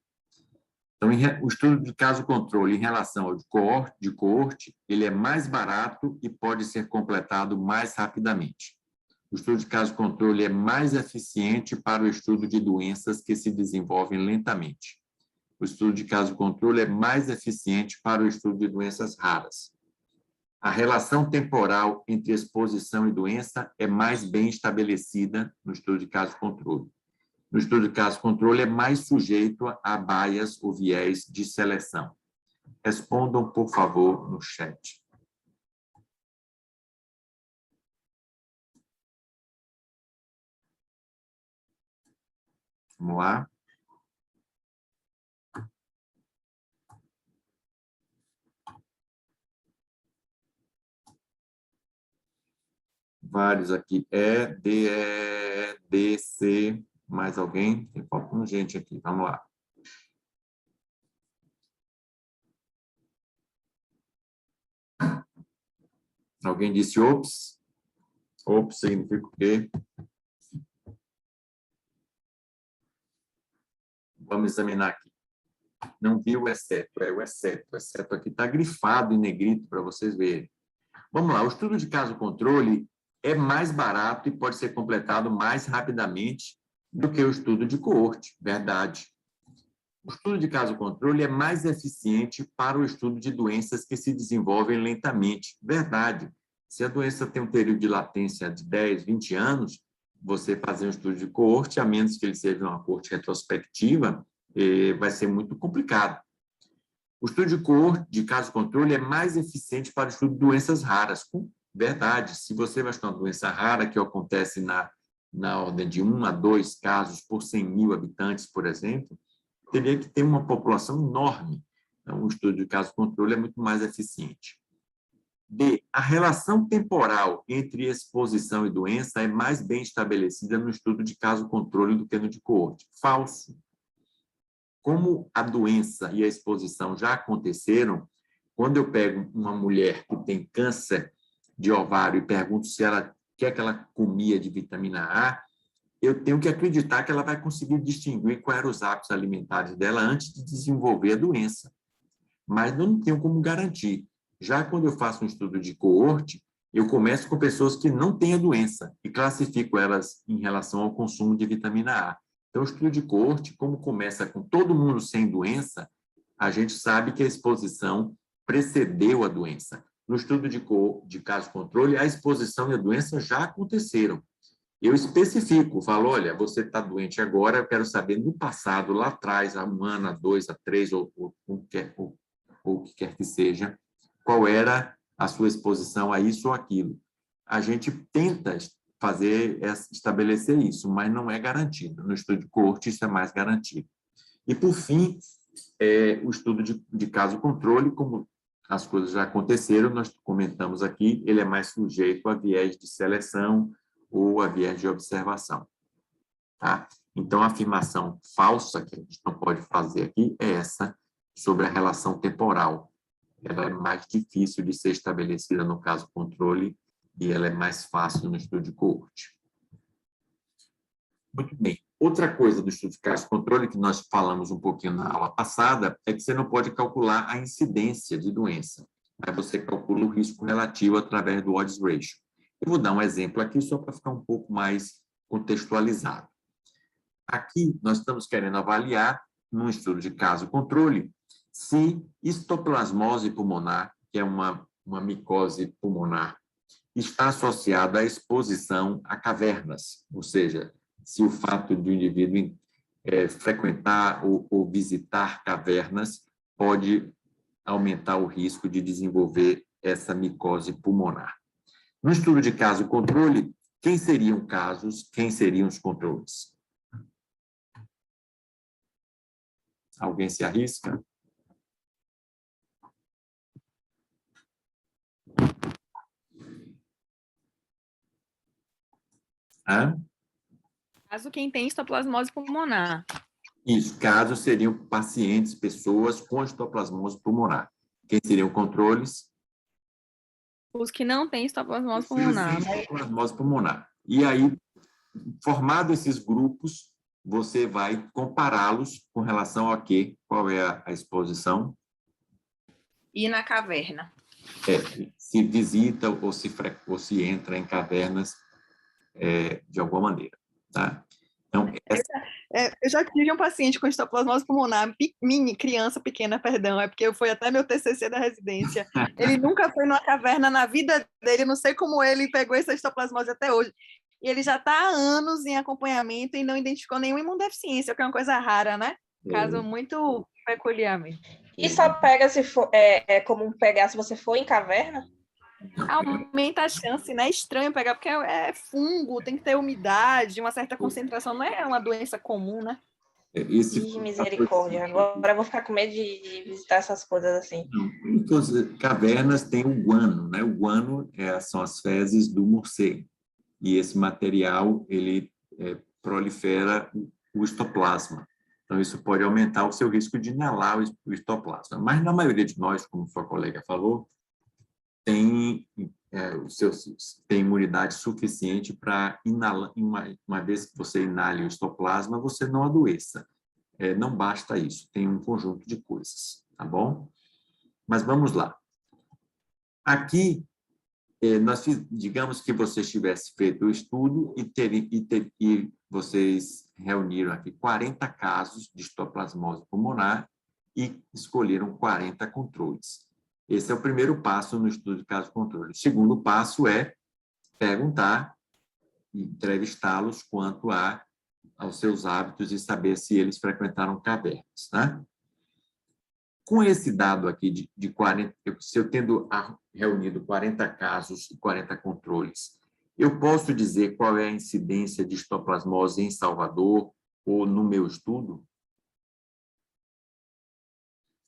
A: Então, o estudo de caso-controle em relação ao de coorte, ele é mais barato e pode ser completado mais rapidamente. O estudo de caso-controle é mais eficiente para o estudo de doenças que se desenvolvem lentamente. O estudo de caso-controle é mais eficiente para o estudo de doenças raras. A relação temporal entre exposição e doença é mais bem estabelecida no estudo de caso-controle. No estudo de caso-controle é mais sujeito a bias ou viés de seleção. Respondam, por favor, no chat. Vamos lá. Vários aqui. D, C. Mais alguém? Tem faltando gente aqui. Vamos lá. Alguém disse ops? Ops significa o quê? Vamos examinar aqui. Não vi o exceto. É o exceto. O exceto aqui está grifado em negrito para vocês verem. Vamos lá. O estudo de caso-controle é mais barato e pode ser completado mais rapidamente do que o estudo de coorte. Verdade. O estudo de caso-controle é mais eficiente para o estudo de doenças que se desenvolvem lentamente. Verdade. Se a doença tem um período de latência de 10, 20 anos, você fazer um estudo de coorte, a menos que ele seja uma coorte retrospectiva, vai ser muito complicado. O estudo de coorte, de caso-controle, é mais eficiente para o estudo de doenças raras. Verdade. Se você vai estudar uma doença rara que acontece na ordem de 1 a 2 casos por 100 mil habitantes, por exemplo, teria que ter uma população enorme. Então, o estudo de caso-controle é muito mais eficiente. D. A relação temporal entre exposição e doença é mais bem estabelecida no estudo de caso-controle do que no de coorte. Falso. Como a doença e a exposição já aconteceram, quando eu pego uma mulher que tem câncer de ovário e pergunto se ela quer que ela comia de vitamina A, eu tenho que acreditar que ela vai conseguir distinguir quais eram os hábitos alimentares dela antes de desenvolver a doença. Mas não tenho como garantir. Já quando eu faço um estudo de coorte, eu começo com pessoas que não têm a doença e classifico elas em relação ao consumo de vitamina A. Então, o estudo de coorte, como começa com todo mundo sem doença, a gente sabe que a exposição precedeu a doença. No estudo de caso-controle, a exposição e a doença já aconteceram. Eu especifico, falo, olha, você está doente agora, eu quero saber no passado, lá atrás, há 1 ano, há 2, há 3, ou o que quer que seja, qual era a sua exposição a isso ou aquilo. A gente tenta estabelecer isso, mas não é garantido. No estudo de coorte, isso é mais garantido. E, por fim, o estudo de caso-controle, como as coisas já aconteceram, nós comentamos aqui, ele é mais sujeito a viés de seleção ou a viés de observação. Tá? Então, a afirmação falsa que a gente não pode fazer aqui é essa, sobre a relação temporal. Ela é mais difícil de ser estabelecida no caso-controle e ela é mais fácil no estudo de coorte. Muito bem. Outra coisa do estudo de caso-controle, que nós falamos um pouquinho na aula passada, é que você não pode calcular a incidência de doença. Aí você calcula o risco relativo através do odds ratio. Eu vou dar um exemplo aqui só para ficar um pouco mais contextualizado. Aqui, nós estamos querendo avaliar, num estudo de caso-controle, se histoplasmose pulmonar, que é uma micose pulmonar, está associada à exposição a cavernas, ou seja, se o fato de o indivíduo frequentar ou visitar cavernas pode aumentar o risco de desenvolver essa micose pulmonar. No estudo de caso-controle, quem seriam casos, quem seriam os controles? Alguém se arrisca? Hã?
G: Caso quem tem histoplasmose pulmonar.
A: Isso, casos seriam pacientes, pessoas com histoplasmose pulmonar. Quem seriam controles?
G: Os que não têm histoplasmose pulmonar.
A: Histoplasmose pulmonar. E aí, formado esses grupos, você vai compará-los com relação a quê? Qual é a exposição?
B: E na caverna.
A: Se visita ou se entra em cavernas de alguma maneira. Tá? Então,
G: Eu já tive um paciente com histoplasmose pulmonar, criança pequena, perdão, é porque foi até meu TCC da residência. Ele nunca foi numa caverna na vida dele, não sei como ele pegou essa histoplasmose até hoje. E ele já está há anos em acompanhamento e não identificou nenhuma imunodeficiência, o que é uma coisa rara, né? Caso muito peculiar mesmo.
B: E só pega se for, é comum pegar se você for em caverna?
G: Aumenta a chance, né? É estranho pegar, porque é fungo, tem que ter umidade, uma certa concentração, não é uma doença comum, né?
A: Esse
B: Misericórdia. Agora eu vou ficar com medo de visitar essas coisas assim.
A: Então, cavernas têm o guano, né? O guano são as fezes do morcego. E esse material, ele prolifera o histoplasma. Então, isso pode aumentar o seu risco de inalar o histoplasma. Mas, na maioria de nós, como sua colega falou, tem imunidade suficiente para inalar. Uma vez que você inale o histoplasma, você não adoeça. Não basta isso, tem um conjunto de coisas, tá bom? Mas vamos lá. Aqui, digamos que vocês tivessem feito o estudo e vocês reuniram aqui 40 casos de histoplasmose pulmonar e escolheram 40 controles. Esse é o primeiro passo no estudo de caso-controle. O segundo passo é perguntar e entrevistá-los quanto aos seus hábitos e saber se eles frequentaram cavernas, né? Com esse dado aqui de 40, se eu tendo reunido 40 casos e 40 controles, eu posso dizer qual é a incidência de histoplasmose em Salvador ou no meu estudo?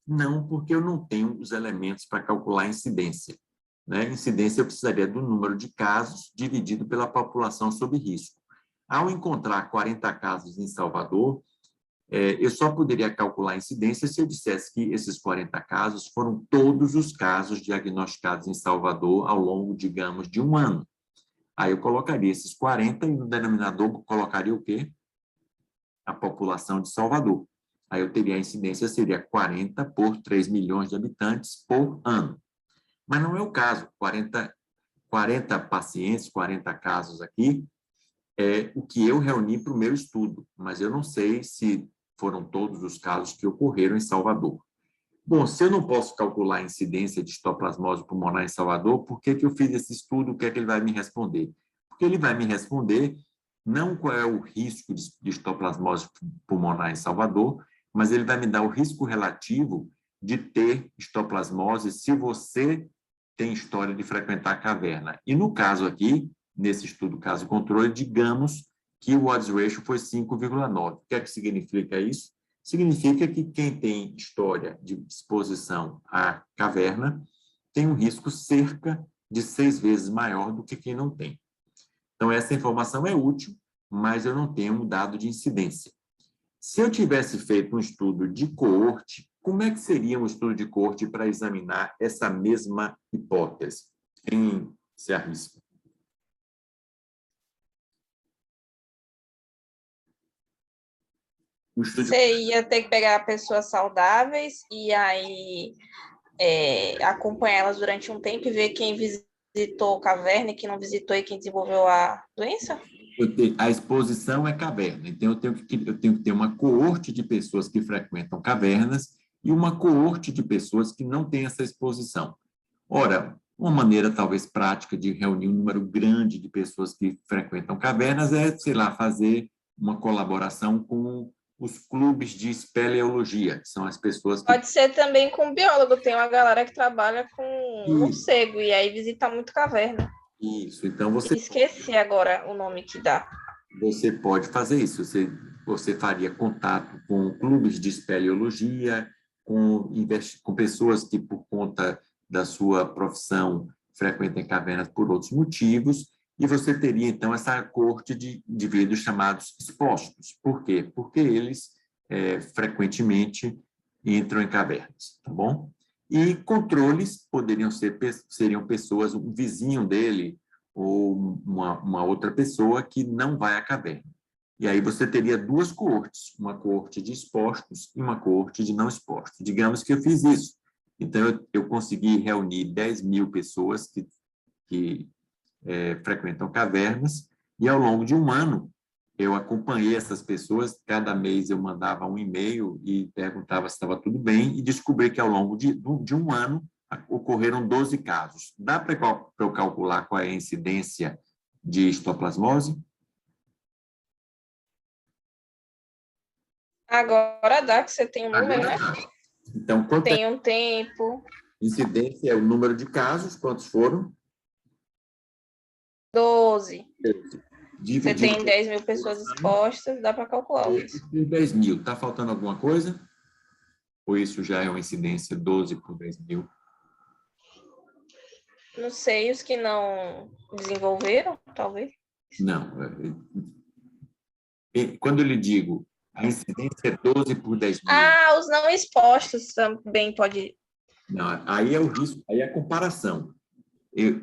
A: Não, porque eu não tenho os elementos para calcular a incidência, né? Incidência eu precisaria do número de casos dividido pela população sob risco. Ao encontrar 40 casos em Salvador, eu só poderia calcular a incidência se eu dissesse que esses 40 casos foram todos os casos diagnosticados em Salvador ao longo, digamos, de um ano. Aí eu colocaria esses 40 e no denominador colocaria o quê? A população de Salvador. Aí eu teria a incidência, seria 40 por 3 milhões de habitantes por ano. Mas não é o caso. 40 pacientes, 40 casos aqui, é o que eu reuni para o meu estudo, mas eu não sei se foram todos os casos que ocorreram em Salvador. Bom, se eu não posso calcular a incidência de histoplasmose pulmonar em Salvador, por que eu fiz esse estudo? O que é que ele vai me responder? Porque ele vai me responder não qual é o risco de histoplasmose pulmonar em Salvador, mas ele vai me dar o risco relativo de ter histoplasmose se você tem história de frequentar a caverna. E no caso aqui, nesse estudo caso-controle, digamos que o odds ratio foi 5,9. O que é que significa isso? Significa que quem tem história de exposição à caverna tem um risco cerca de 6 vezes maior do que quem não tem. Então, essa informação é útil, mas eu não tenho um dado de incidência. Se eu tivesse feito um estudo de coorte, como é que seria um estudo de coorte para examinar essa mesma hipótese? Quem se arrisca?
B: Você ia ter que pegar pessoas saudáveis e aí acompanhar elas durante um tempo e ver quem visitou caverna e quem não visitou e quem desenvolveu a doença?
A: A exposição é caverna, então eu tenho que ter uma coorte de pessoas que frequentam cavernas e uma coorte de pessoas que não têm essa exposição. Ora, uma maneira talvez prática de reunir um número grande de pessoas que frequentam cavernas é, sei lá, fazer uma colaboração com os clubes de espeleologia, que são as pessoas que...
B: Pode ser também com biólogo, tem uma galera que trabalha com morcego e aí visita muito caverna.
A: Isso, então você...
B: Esqueci agora o nome que dá.
A: Você pode fazer isso, você faria contato com clubes de espeleologia, com pessoas que, por conta da sua profissão, frequentam cavernas por outros motivos, e você teria, então, essa corte de indivíduos chamados expostos. Por quê? Porque eles frequentemente entram em cavernas, tá bom? E controles seriam pessoas, um vizinho dele ou uma outra pessoa que não vai à caverna. E aí você teria duas coortes, uma coorte de expostos e uma coorte de não expostos. Digamos que eu fiz isso. Então, eu consegui reunir 10 mil pessoas que frequentam cavernas e, ao longo de um ano, eu acompanhei essas pessoas. Cada mês eu mandava um e-mail e perguntava se estava tudo bem e descobri que, ao longo de um ano, ocorreram 12 casos. Dá para eu calcular qual é a incidência de histoplasmose?
B: Agora dá, que você tem um número, né?
A: Então, quanto
B: tem um tempo.
A: Incidência é o número de casos, quantos foram?
B: 12. Você tem 10 mil pessoas expostas, dá para calcular isso.
A: 10 mil. Está faltando alguma coisa? Ou isso já é uma incidência 12 por 10 mil?
B: Não sei, os que não desenvolveram, talvez.
A: Não. Quando eu lhe digo a incidência é 12 por 10 mil.
B: Ah, os não expostos também pode...
A: Não, aí é o risco, aí é a comparação.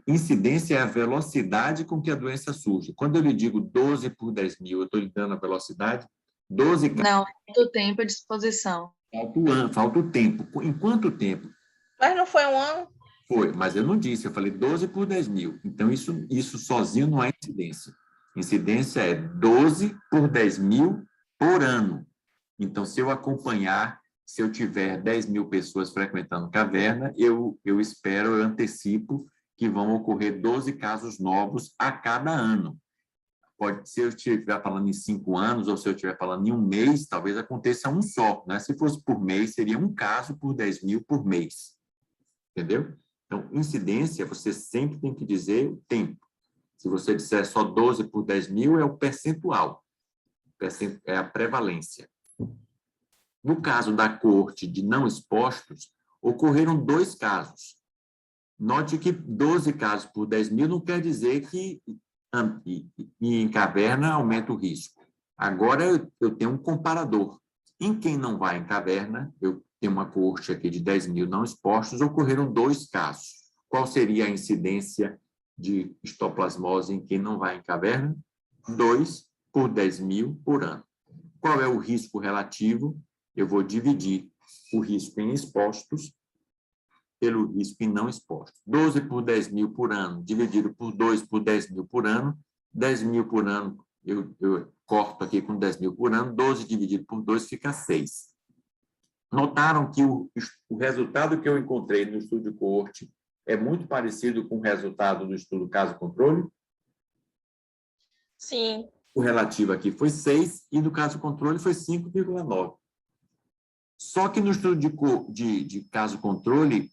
A: Incidência é a velocidade com que a doença surge. Quando eu lhe digo 12 por 10 mil, eu estou lhe dando a velocidade, 12...
F: Não, muito tempo à disposição.
A: Falta o tempo. Em quanto tempo?
B: Mas não foi um ano?
A: Foi, mas eu não disse, eu falei 12 por 10 mil. Então, isso sozinho não é incidência. Incidência é 12 por 10 mil por ano. Então, se eu acompanhar, se eu tiver 10 mil pessoas frequentando caverna, eu espero, eu antecipo que vão ocorrer 12 casos novos a cada ano. Se eu estiver falando em 5 anos, ou se eu estiver falando em um mês, talvez aconteça um só, né? Se fosse por mês, seria um caso por 10 mil por mês. Entendeu? Então, incidência, você sempre tem que dizer o tempo. Se você disser só 12 por 10 mil, é o percentual. É a prevalência. No caso da coorte de não expostos, ocorreram 2 casos. Note que 12 casos por 10 mil não quer dizer que em caverna aumenta o risco. Agora, eu tenho um comparador. Em quem não vai em caverna, eu tenho uma coorte aqui de 10 mil não expostos, ocorreram 2 casos. Qual seria a incidência de histoplasmose em quem não vai em caverna? 2 por 10 mil por ano. Qual é o risco relativo? Eu vou dividir o risco em expostos pelo risco em não expostos. 12 por 10 mil por ano, dividido por 2 por 10 mil por ano. 10 mil por ano, eu corto aqui com 10 mil por ano. 12 dividido por 2 fica 6. Notaram que o resultado que eu encontrei no estudo de coorte é muito parecido com o resultado do estudo caso-controle?
B: Sim.
A: O relativo aqui foi 6 e no caso-controle foi 5,9. Só que no estudo de caso-controle,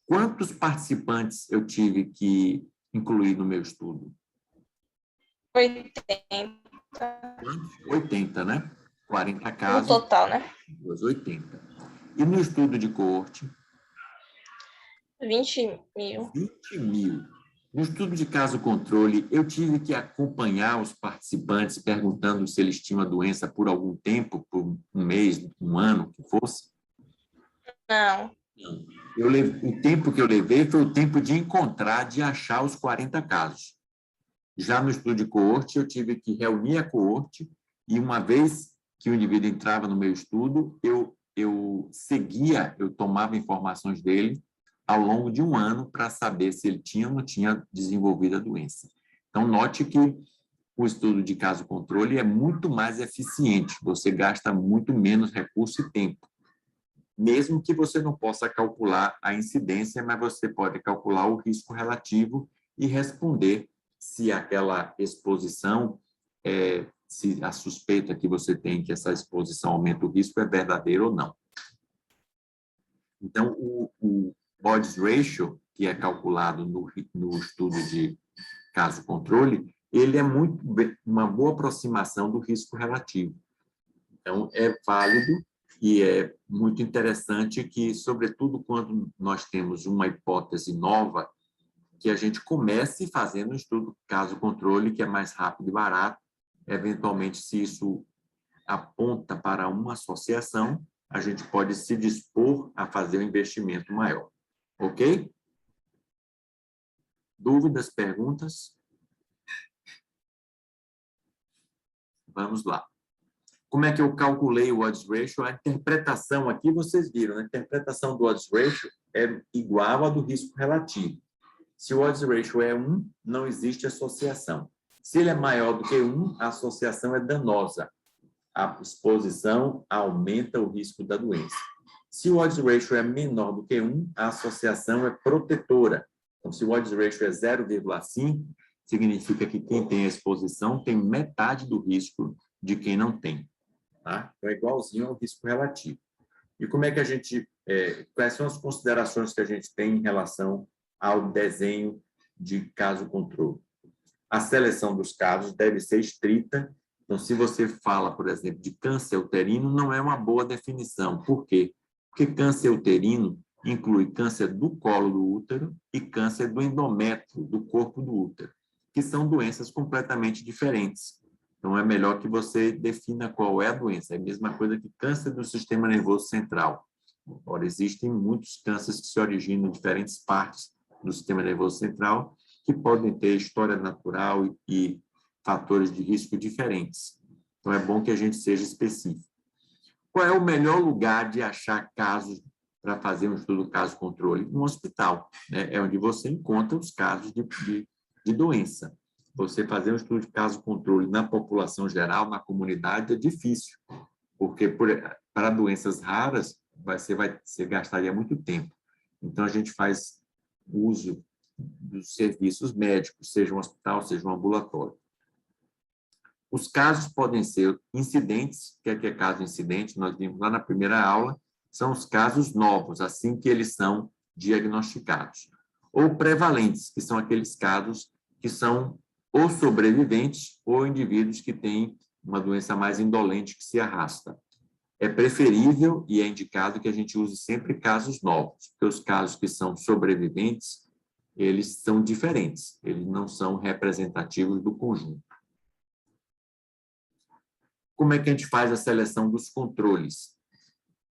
A: quantos participantes eu tive que incluir no meu estudo?
B: 80.
A: 80, né? 40 casos.
B: No total, né?
A: 80. E no estudo de coorte?
B: 20 mil.
A: 20 mil. No estudo de caso-controle, eu tive que acompanhar os participantes perguntando se eles tinham a doença por algum tempo, por um mês, um ano, que fosse?
B: Não.
A: O tempo que eu levei foi o tempo de encontrar, de achar os 40 casos. Já no estudo de coorte, eu tive que reunir a coorte e, uma vez que o indivíduo entrava no meu estudo, eu seguia, eu tomava informações dele ao longo de um ano para saber se ele tinha ou não tinha desenvolvido a doença. Então, note que o estudo de caso-controle é muito mais eficiente, você gasta muito menos recurso e tempo. Mesmo que você não possa calcular a incidência, mas você pode calcular o risco relativo e responder se aquela exposição, se a suspeita que você tem que essa exposição aumenta o risco é verdadeira ou não. Então, o odds ratio, que é calculado no estudo de caso-controle, ele é uma boa aproximação do risco relativo. Então, é válido e é muito interessante que, sobretudo quando nós temos uma hipótese nova, que a gente comece fazendo um estudo caso-controle, que é mais rápido e barato. Eventualmente, se isso aponta para uma associação, a gente pode se dispor a fazer um investimento maior. Ok? Dúvidas, perguntas? Vamos lá. Como é que eu calculei o odds ratio? A interpretação aqui, vocês viram, a interpretação do odds ratio é igual à do risco relativo. Se o odds ratio é 1, não existe associação. Se ele é maior do que 1, a associação é danosa. A exposição aumenta o risco da doença. Se o odds ratio é menor do que 1, a associação é protetora. Então, se o odds ratio é 0,5, significa que quem tem a exposição tem metade do risco de quem não tem. Tá? Então, é igualzinho ao risco relativo. E como é que a gente... quais são as considerações que a gente tem em relação ao desenho de caso-controle? a seleção dos casos deve ser estrita. Então, se você fala, por exemplo, de câncer uterino, não é uma boa definição. Por quê? Porque câncer uterino inclui câncer do colo do útero e câncer do endométrio, do corpo do útero, que são doenças completamente diferentes. Então, é melhor que você defina qual é a doença. É a mesma coisa que câncer do sistema nervoso central. Ora, existem muitos cânceres que se originam em diferentes partes do sistema nervoso central, que podem ter história natural e fatores de risco diferentes. Então, é bom que a gente seja específico. Qual é o melhor lugar de achar casos para fazer um estudo caso-controle? No hospital, né? É onde você encontra os casos de doença. Você fazer um estudo de caso-controle na população geral, na comunidade, é difícil, porque para doenças raras, você gastaria muito tempo. Então, a gente faz uso dos serviços médicos, seja um hospital, seja um ambulatório. Os casos podem ser incidentes, que é caso incidente, nós vimos lá na primeira aula, são os casos novos, assim que eles são diagnosticados. Ou prevalentes, que são aqueles casos que são ou sobreviventes ou indivíduos que têm uma doença mais indolente que se arrasta. É preferível e é indicado que a gente use sempre casos novos, porque os casos que são sobreviventes, eles são diferentes, eles não são representativos do conjunto. Como é que a gente faz a seleção dos controles?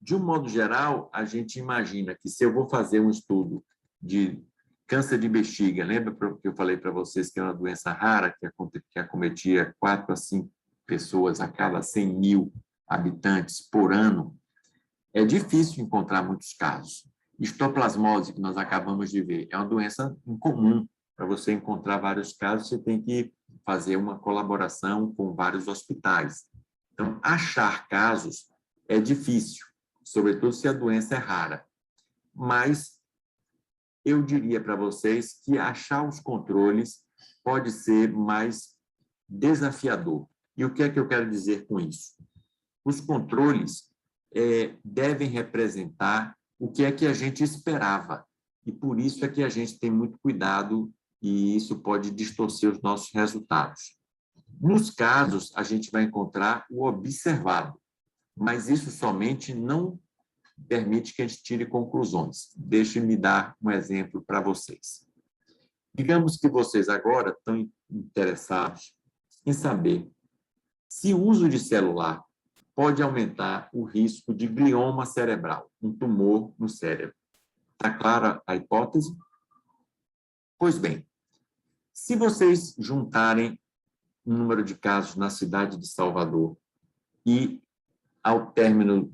A: De um modo geral, a gente imagina que se eu vou fazer um estudo de câncer de bexiga, lembra que eu falei para vocês que é uma doença rara, que acometia 4 a 5 pessoas a cada 100 mil habitantes por ano? É difícil encontrar muitos casos. Histoplasmose, que nós acabamos de ver, é uma doença incomum. Para você encontrar vários casos, você tem que fazer uma colaboração com vários hospitais. Então, achar casos é difícil, sobretudo se a doença é rara. Mas eu diria para vocês que achar os controles pode ser mais desafiador. E o que é que eu quero dizer com isso? Os controles devem representar o que é que a gente esperava. E por isso é que a gente tem muito cuidado e isso pode distorcer os nossos resultados. Nos casos, a gente vai encontrar o observado, mas isso somente não permite que a gente tire conclusões. Deixe-me dar um exemplo para vocês. Digamos que vocês agora estão interessados em saber se o uso de celular pode aumentar o risco de glioma cerebral, um tumor no cérebro. Está clara a hipótese? Pois bem, se vocês juntarem o número de casos na cidade de Salvador e, ao término,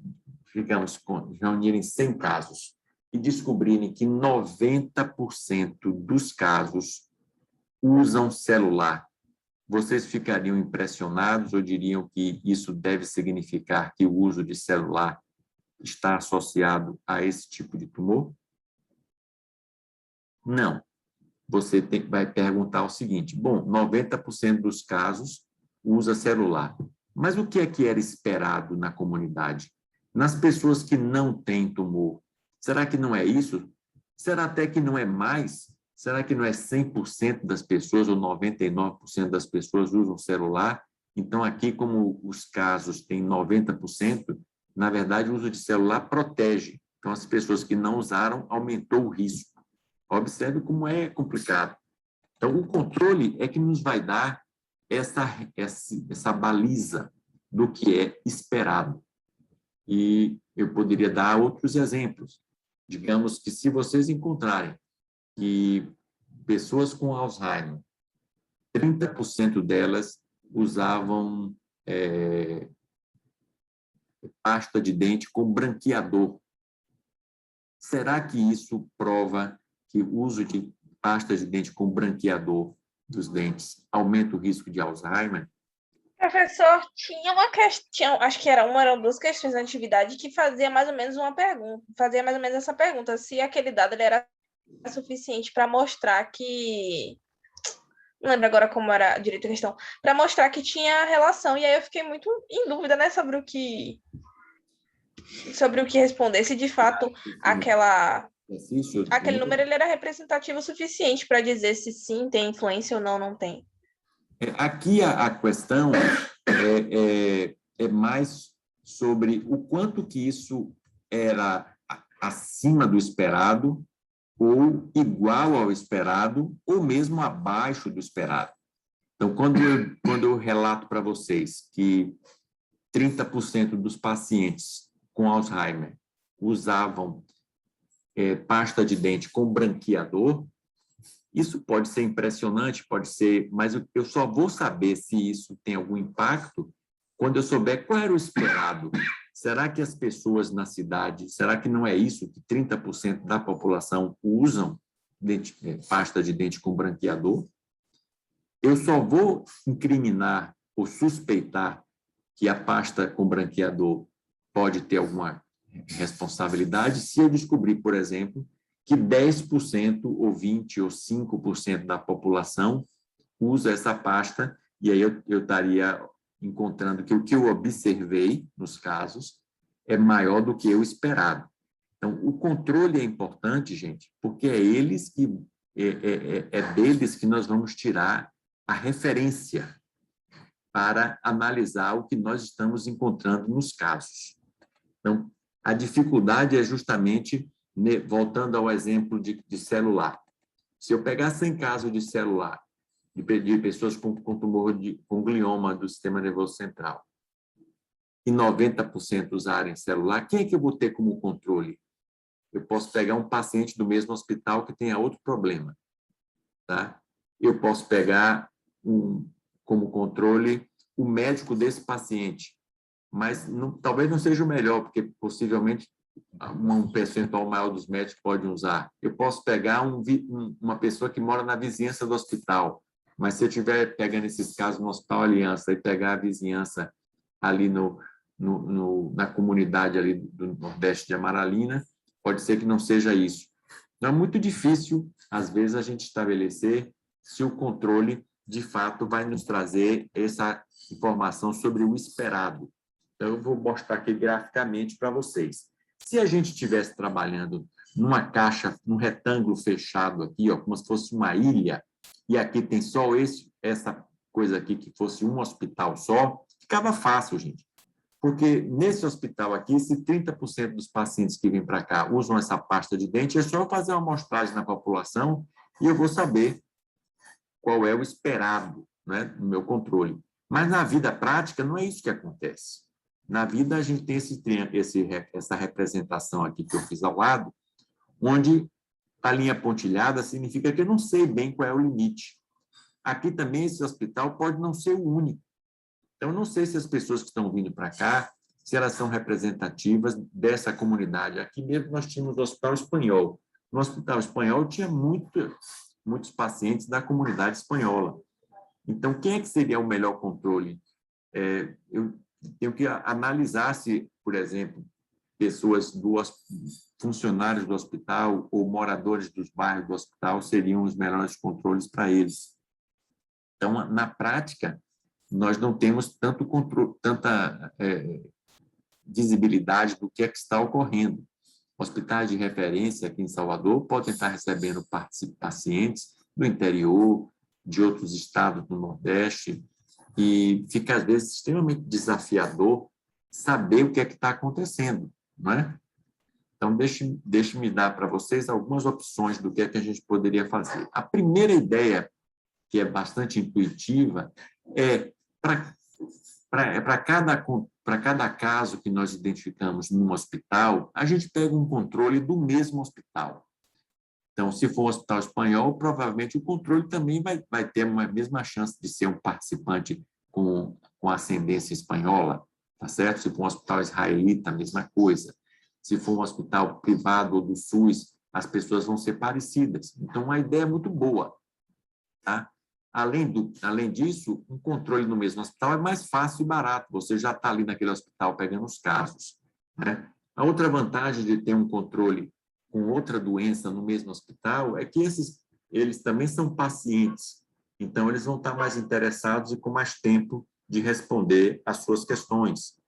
A: digamos, reunirem 100 casos e descobrirem que 90% dos casos usam celular, vocês ficariam impressionados ou diriam que isso deve significar que o uso de celular está associado a esse tipo de tumor? Não. Você vai perguntar o seguinte: bom, 90% dos casos usa celular, mas o que é que era esperado na comunidade? Nas pessoas que não têm tumor, será que não é isso? Será até que não é mais? Será que não é 100% das pessoas ou 99% das pessoas usam celular? Então, aqui, como os casos têm 90%, na verdade, o uso de celular protege. Então, as pessoas que não usaram, aumentou o risco. Observe como é complicado. Então, o controle é que nos vai dar essa baliza do que é esperado. E eu poderia dar outros exemplos. Digamos que se vocês encontrarem que pessoas com Alzheimer, 30% delas usavam pasta de dente com branqueador. Será que isso prova que o uso de pasta de dente com branqueador dos dentes aumenta o risco de Alzheimer?
B: Professor, tinha uma questão, acho que eram duas questões na atividade que fazia mais ou menos essa pergunta, se aquele dado ele era suficiente para mostrar que, não lembro agora como era direito a questão, para mostrar que tinha relação, e aí eu fiquei muito em dúvida, né, sobre o que responder, se de fato aquele número ele era representativo o suficiente para dizer se sim tem influência ou não tem.
A: Aqui a questão é mais sobre o quanto que isso era acima do esperado, ou igual ao esperado, ou mesmo abaixo do esperado. Então, quando eu relato para vocês que 30% dos pacientes com Alzheimer usavam pasta de dente com branqueador, isso pode ser impressionante, pode ser, mas eu só vou saber se isso tem algum impacto quando eu souber qual era o esperado. Será que as pessoas na cidade, será que não é isso que 30% da população usam pasta de dente com branqueador? Eu só vou incriminar ou suspeitar que a pasta com branqueador pode ter alguma responsabilidade se eu descobrir, por exemplo, que 10% ou 20% ou 5% da população usa essa pasta, e aí eu estaria encontrando que o que eu observei nos casos é maior do que eu esperado. Então, o controle é importante, gente, porque é deles que nós vamos tirar a referência para analisar o que nós estamos encontrando nos casos. Então, a dificuldade é justamente, voltando ao exemplo de celular. Se eu pegar 100 casos de celular, de pessoas com tumor com glioma do sistema nervoso central, e 90% usarem celular, quem é que eu vou ter como controle? Eu posso pegar um paciente do mesmo hospital que tenha outro problema. Tá? Eu posso pegar como controle o médico desse paciente, mas talvez não seja o melhor, porque possivelmente um percentual maior dos médicos pode usar. Eu posso pegar uma pessoa que mora na vizinhança do hospital, mas se eu estiver pegando esses casos no Hospital Aliança e pegar a vizinhança ali na comunidade ali do Nordeste de Amaralina, pode ser que não seja isso. Então, é muito difícil, às vezes, a gente estabelecer se o controle, de fato, vai nos trazer essa informação sobre o esperado. Então, eu vou mostrar aqui graficamente para vocês. Se a gente estivesse trabalhando numa caixa, num retângulo fechado aqui, ó, como se fosse uma ilha, e aqui tem só essa coisa aqui, que fosse um hospital só, ficava fácil, gente. Porque nesse hospital aqui, se 30% dos pacientes que vêm para cá usam essa pasta de dente, é só eu fazer uma amostragem na população e eu vou saber qual é o esperado, né, no meu controle. Mas na vida prática não é isso que acontece. Na vida a gente tem essa representação aqui que eu fiz ao lado, onde a linha pontilhada significa que eu não sei bem qual é o limite. Aqui também esse hospital pode não ser o único. Então, eu não sei se as pessoas que estão vindo para cá, se elas são representativas dessa comunidade. Aqui mesmo nós tínhamos o Hospital Espanhol. No Hospital Espanhol tinha muitos pacientes da comunidade espanhola. Então, quem é que seria o melhor controle? Eu tenho que analisar se, por exemplo, funcionários do hospital ou moradores dos bairros do hospital seriam os melhores controles para eles. Então, na prática, nós não temos tanta visibilidade do que é que está ocorrendo. Hospitais de referência aqui em Salvador podem estar recebendo pacientes do interior, de outros estados do Nordeste, e fica, às vezes, extremamente desafiador saber o que é que está acontecendo, não é? Então, deixe-me dar para vocês algumas opções do que é que a gente poderia fazer. A primeira ideia, que é bastante intuitiva, é para cada caso que nós identificamos num hospital, a gente pega um controle do mesmo hospital. Então, se for um hospital espanhol, provavelmente o controle também vai ter a mesma chance de ser um participante com ascendência espanhola, tá certo? Se for um hospital israelita, a mesma coisa. Se for um hospital privado ou do SUS, as pessoas vão ser parecidas. Então, a ideia é muito boa, tá? Além disso, um controle no mesmo hospital é mais fácil e barato. Você já está ali naquele hospital pegando os casos, né? A outra vantagem de ter um controle com outra doença no mesmo hospital é que eles também são pacientes. Então, eles vão estar mais interessados e com mais tempo de responder às suas questões.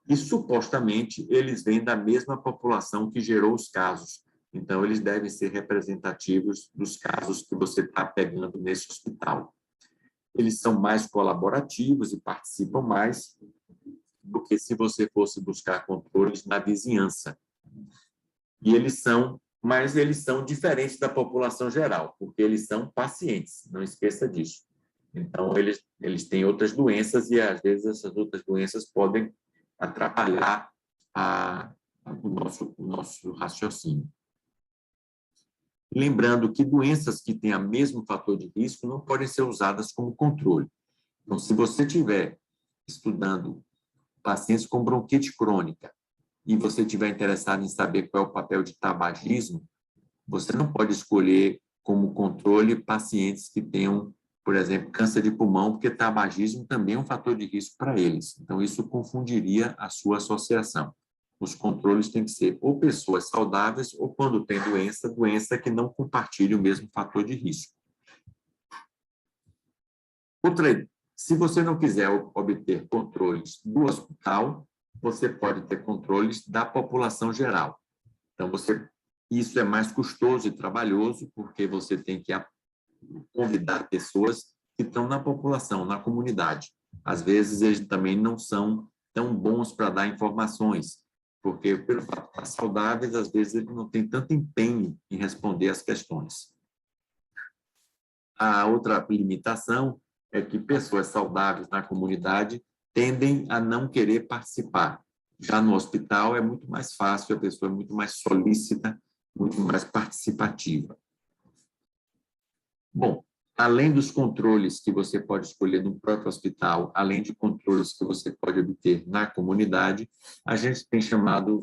A: E, supostamente, eles vêm da mesma população que gerou os casos. Então, eles devem ser representativos dos casos que você está pegando nesse hospital. eles são mais colaborativos e participam mais do que se você fosse buscar controles na vizinhança. E mas eles são diferentes da população geral, porque eles são pacientes, não esqueça disso. Então, eles têm outras doenças e, às vezes, essas outras doenças podem atrapalhar o nosso raciocínio. Lembrando que doenças que têm o mesmo fator de risco não podem ser usadas como controle. Então, se você estiver estudando pacientes com bronquite crônica e você estiver interessado em saber qual é o papel de tabagismo, você não pode escolher como controle pacientes que tenham, por exemplo, câncer de pulmão, porque tabagismo também é um fator de risco para eles. Então, isso confundiria a sua associação. Os controles têm que ser ou pessoas saudáveis ou, quando tem doença que não compartilhe o mesmo fator de risco. Se você não quiser obter controles do hospital, você pode ter controles da população geral. Então, isso é mais custoso e trabalhoso, porque você tem que convidar pessoas que estão na população, na comunidade. Às vezes, eles também não são tão bons para dar informações, porque, pelo fato de estar saudáveis, às vezes eles não têm tanto empenho em responder às questões. A outra limitação é que pessoas saudáveis na comunidade tendem a não querer participar. Já no hospital é muito mais fácil, a pessoa é muito mais solícita, muito mais participativa. Bom, além dos controles que você pode escolher no próprio hospital, além de controles que você pode obter na comunidade, a gente tem chamado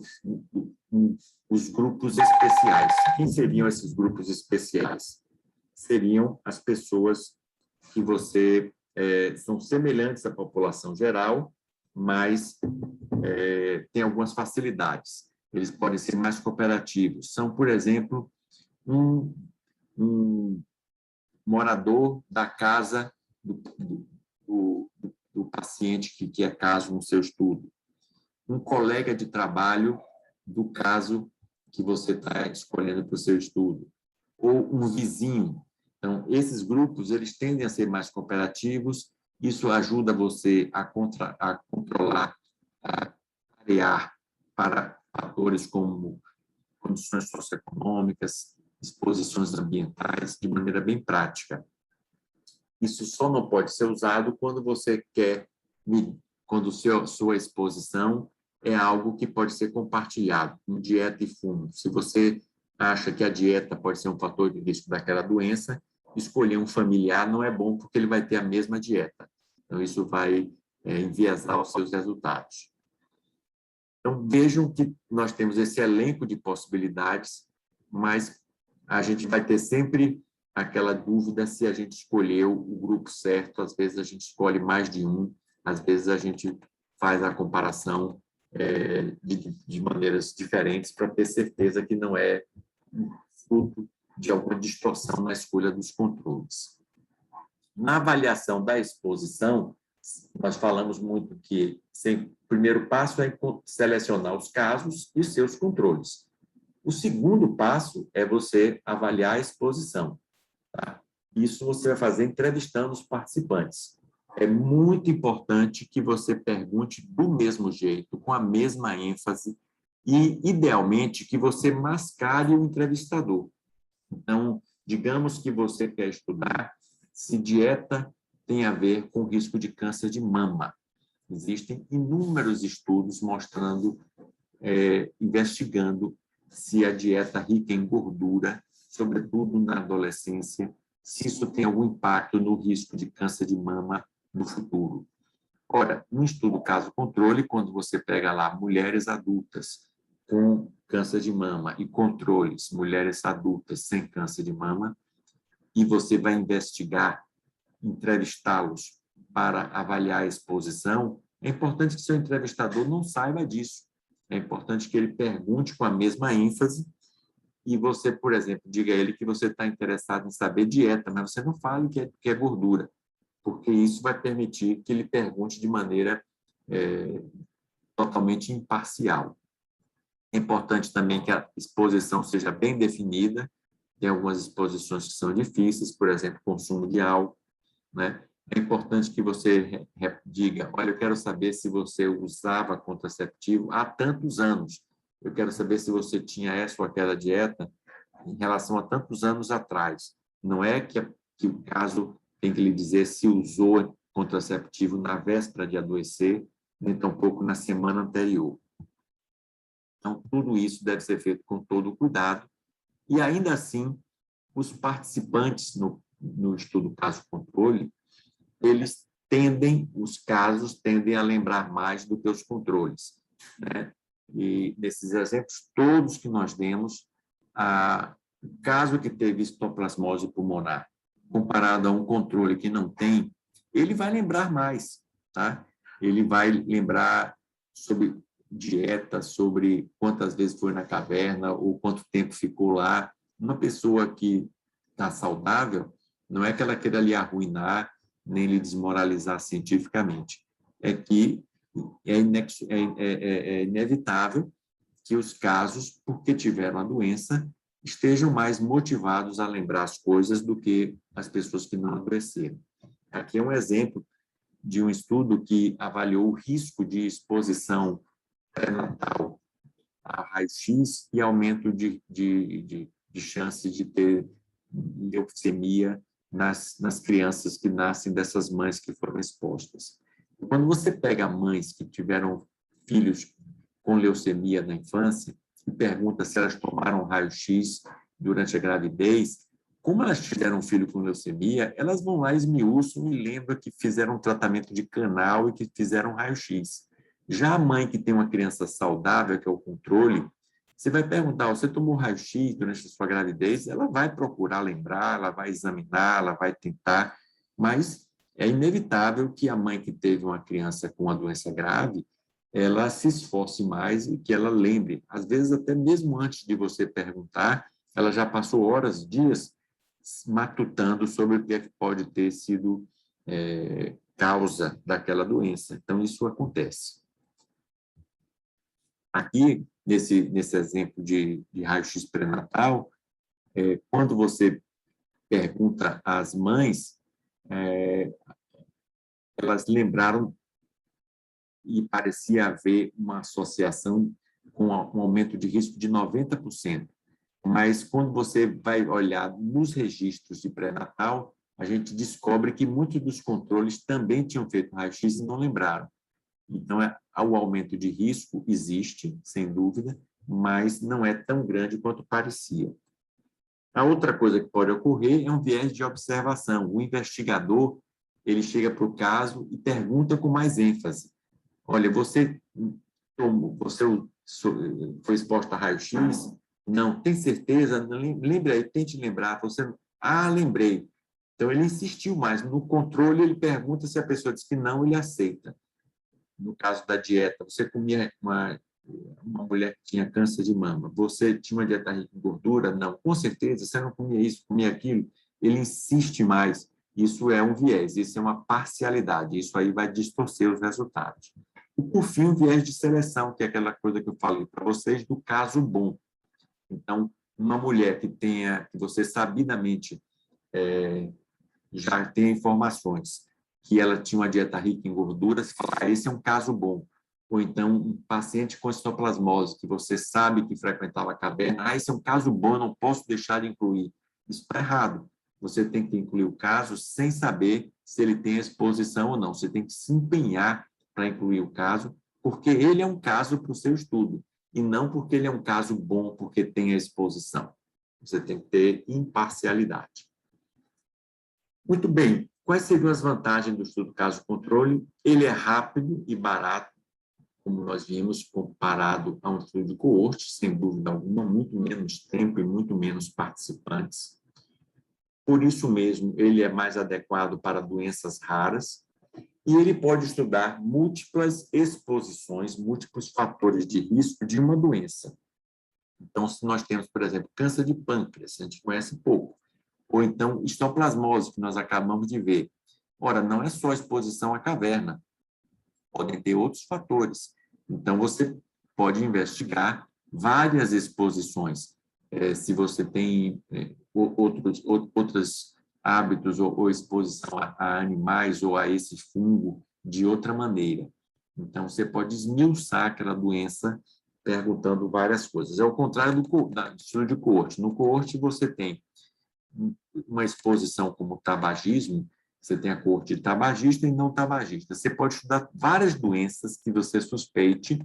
A: os grupos especiais. Quem seriam esses grupos especiais? Seriam as pessoas que são semelhantes à população geral, mas têm algumas facilidades. Eles podem ser mais cooperativos. São, por exemplo, um morador da casa do paciente que é caso no seu estudo, um colega de trabalho do caso que você está escolhendo para o seu estudo, ou um vizinho. Então, esses grupos eles tendem a ser mais cooperativos, isso ajuda você a controlar, a arear para fatores como condições socioeconômicas, exposições ambientais, de maneira bem prática. Isso só não pode ser usado quando você quando sua exposição é algo que pode ser compartilhado, como dieta e fumo. Se você acha que a dieta pode ser um fator de risco daquela doença, escolher um familiar não é bom, porque ele vai ter a mesma dieta. Então, isso vai enviesar os seus resultados. Então, vejam que nós temos esse elenco de possibilidades, mas a gente vai ter sempre aquela dúvida se a gente escolheu o grupo certo. Às vezes a gente escolhe mais de um, às vezes a gente faz a comparação de maneiras diferentes para ter certeza que não é fruto de alguma distorção na escolha dos controles. Na avaliação da exposição, nós falamos muito que o primeiro passo é selecionar os casos e seus controles. O segundo passo é você avaliar a exposição. Tá? Isso você vai fazer entrevistando os participantes. É muito importante que você pergunte do mesmo jeito, com a mesma ênfase, e, idealmente, que você mascare o entrevistador. Então, digamos que você quer estudar se dieta tem a ver com risco de câncer de mama. Existem inúmeros estudos mostrando, investigando se a dieta rica em gordura, sobretudo na adolescência, se isso tem algum impacto no risco de câncer de mama no futuro. Ora, no estudo caso-controle, quando você pega lá mulheres adultas com câncer de mama e controles, mulheres adultas sem câncer de mama, e você vai investigar, entrevistá-los para avaliar a exposição, é importante que seu entrevistador não saiba disso. É importante que ele pergunte com a mesma ênfase e você, por exemplo, diga a ele que você está interessado em saber dieta, mas você não fale que é gordura, porque isso vai permitir que ele pergunte de maneira totalmente imparcial. É importante também que a exposição seja bem definida. Tem algumas exposições que são difíceis, por exemplo, consumo de álcool, né? é importante que você diga, olha, eu quero saber se você usava contraceptivo há tantos anos. Eu quero saber se você tinha essa ou aquela dieta em relação a tantos anos atrás. Não é que o caso tem que lhe dizer se usou contraceptivo na véspera de adoecer, nem tampouco na semana anterior. Então, tudo isso deve ser feito com todo o cuidado. E, ainda assim, os participantes no estudo caso-controle, os casos tendem a lembrar mais do que os controles, né? E, nesses exemplos todos que nós demos, o caso que teve histoplasmose pulmonar, comparado a um controle que não tem, ele vai lembrar mais, tá? Ele vai lembrar sobre dieta, sobre quantas vezes foi na caverna ou quanto tempo ficou lá. Uma pessoa que está saudável, não é que ela queira lhe arruinar, nem lhe desmoralizar cientificamente. É que é inevitável que os casos, porque tiveram a doença, estejam mais motivados a lembrar as coisas do que as pessoas que não adoeceram. Aqui é um exemplo de um estudo que avaliou o risco de exposição pré-natal a raio-x e aumento de chance de ter leucemia nas crianças que nascem dessas mães que foram expostas. Quando você pega mães que tiveram filhos com leucemia na infância e pergunta se elas tomaram raio-x durante a gravidez, como elas tiveram um filho com leucemia, elas vão lá, esmiuçam e lembram que fizeram um tratamento de canal e que fizeram raio-x. Já a mãe que tem uma criança saudável, que é o controle, você vai perguntar, você tomou raio-x durante a sua gravidez? Ela vai procurar lembrar, ela vai examinar, ela vai tentar, mas é inevitável que a mãe que teve uma criança com uma doença grave, ela se esforce mais e que ela lembre. Às vezes, até mesmo antes de você perguntar, ela já passou horas, dias, matutando sobre o que é que pode ter sido causa daquela doença. Então, isso acontece. Aqui, nesse exemplo de raio-x pré-natal, quando você pergunta às mães, elas lembraram e parecia haver uma associação com um aumento de risco de 90%. Mas, quando você vai olhar nos registros de pré-natal, a gente descobre que muitos dos controles também tinham feito raio-x e não lembraram. Então, o aumento de risco existe, sem dúvida, mas não é tão grande quanto parecia. A outra coisa que pode ocorrer é um viés de observação. O investigador, ele chega para o caso e pergunta com mais ênfase. Olha, você foi exposto a raio-x? Não, tem certeza? Lembra aí, tente lembrar. Lembrei. Então, ele insistiu mais. No controle, ele pergunta, se a pessoa diz que não, ele aceita. No caso da dieta, você comia uma mulher que tinha câncer de mama, você tinha uma dieta rica em gordura? Não, com certeza, você não comia isso, comia aquilo. Ele insiste mais. Isso é um viés, isso é uma parcialidade, isso aí vai distorcer os resultados. E, por fim, o viés de seleção, que é aquela coisa que eu falei para vocês do caso bom. Então, uma mulher que você sabidamente já tem informações que ela tinha uma dieta rica em gorduras, fala, esse é um caso bom. Ou então, um paciente com histoplasmose, que você sabe que frequentava a caverna, esse é um caso bom, eu não posso deixar de incluir. Isso está errado. Você tem que incluir o caso sem saber se ele tem exposição ou não. Você tem que se empenhar para incluir o caso, porque ele é um caso para o seu estudo, e não porque ele é um caso bom, porque tem a exposição. Você tem que ter imparcialidade. Muito bem. Quais seriam as vantagens do estudo caso-controle? Ele é rápido e barato, como nós vimos, comparado a um estudo de coorte, sem dúvida alguma, muito menos tempo e muito menos participantes. Por isso mesmo, ele é mais adequado para doenças raras e ele pode estudar múltiplas exposições, múltiplos fatores de risco de uma doença. Então, se nós temos, por exemplo, câncer de pâncreas, a gente conhece pouco, ou então histoplasmose, que nós acabamos de ver. Ora, não é só exposição à caverna, podem ter outros fatores. Então, você pode investigar várias exposições. Se você tem outras hábitos ou exposição a animais ou a esse fungo de outra maneira. Então, você pode esmiuçar aquela doença perguntando várias coisas. É o contrário do estilo de coorte. No coorte, você tem uma exposição como tabagismo, você tem a coorte de tabagista e não tabagista. Você pode estudar várias doenças que você suspeite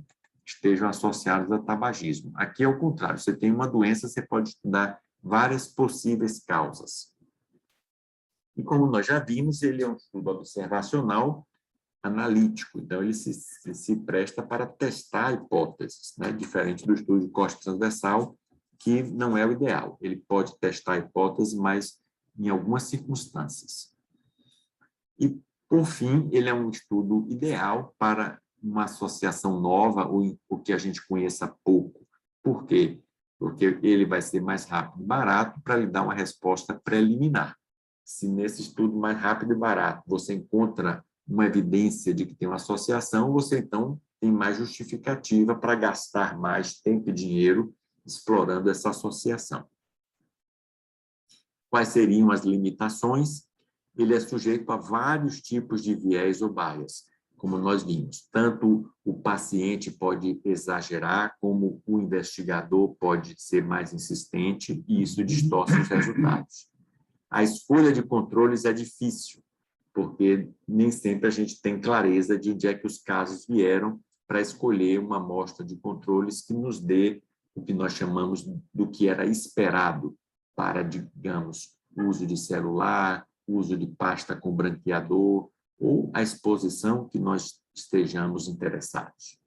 A: estejam associadas a tabagismo. Aqui é o contrário. Você tem uma doença, você pode estudar várias possíveis causas. E como nós já vimos, ele é um estudo observacional analítico, então ele se presta para testar hipóteses, né? Diferente do estudo de corte transversal, que não é o ideal. Ele pode testar hipóteses, mas em algumas circunstâncias. E, por fim, ele é um estudo ideal para uma associação nova ou que a gente conheça pouco. Por quê? Porque ele vai ser mais rápido e barato para lhe dar uma resposta preliminar. Se nesse estudo mais rápido e barato você encontra uma evidência de que tem uma associação, você, então, tem mais justificativa para gastar mais tempo e dinheiro explorando essa associação. Quais seriam as limitações? Ele é sujeito a vários tipos de viés ou bias, como nós vimos. Tanto o paciente pode exagerar, como o investigador pode ser mais insistente, e isso distorce os resultados. A escolha de controles é difícil, porque nem sempre a gente tem clareza de onde é que os casos vieram para escolher uma amostra de controles que nos dê o que nós chamamos do que era esperado para, digamos, uso de celular, uso de pasta com branqueador ou a exposição que nós estejamos interessados.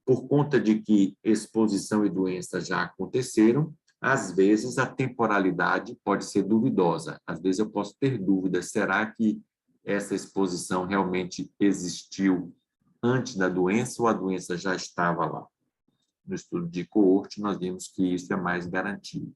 A: Por conta de que exposição e doença já aconteceram, às vezes a temporalidade pode ser duvidosa. Às vezes eu posso ter dúvidas, será que essa exposição realmente existiu antes da doença ou a doença já estava lá? No estudo de coorte, nós vimos que isso é mais garantido.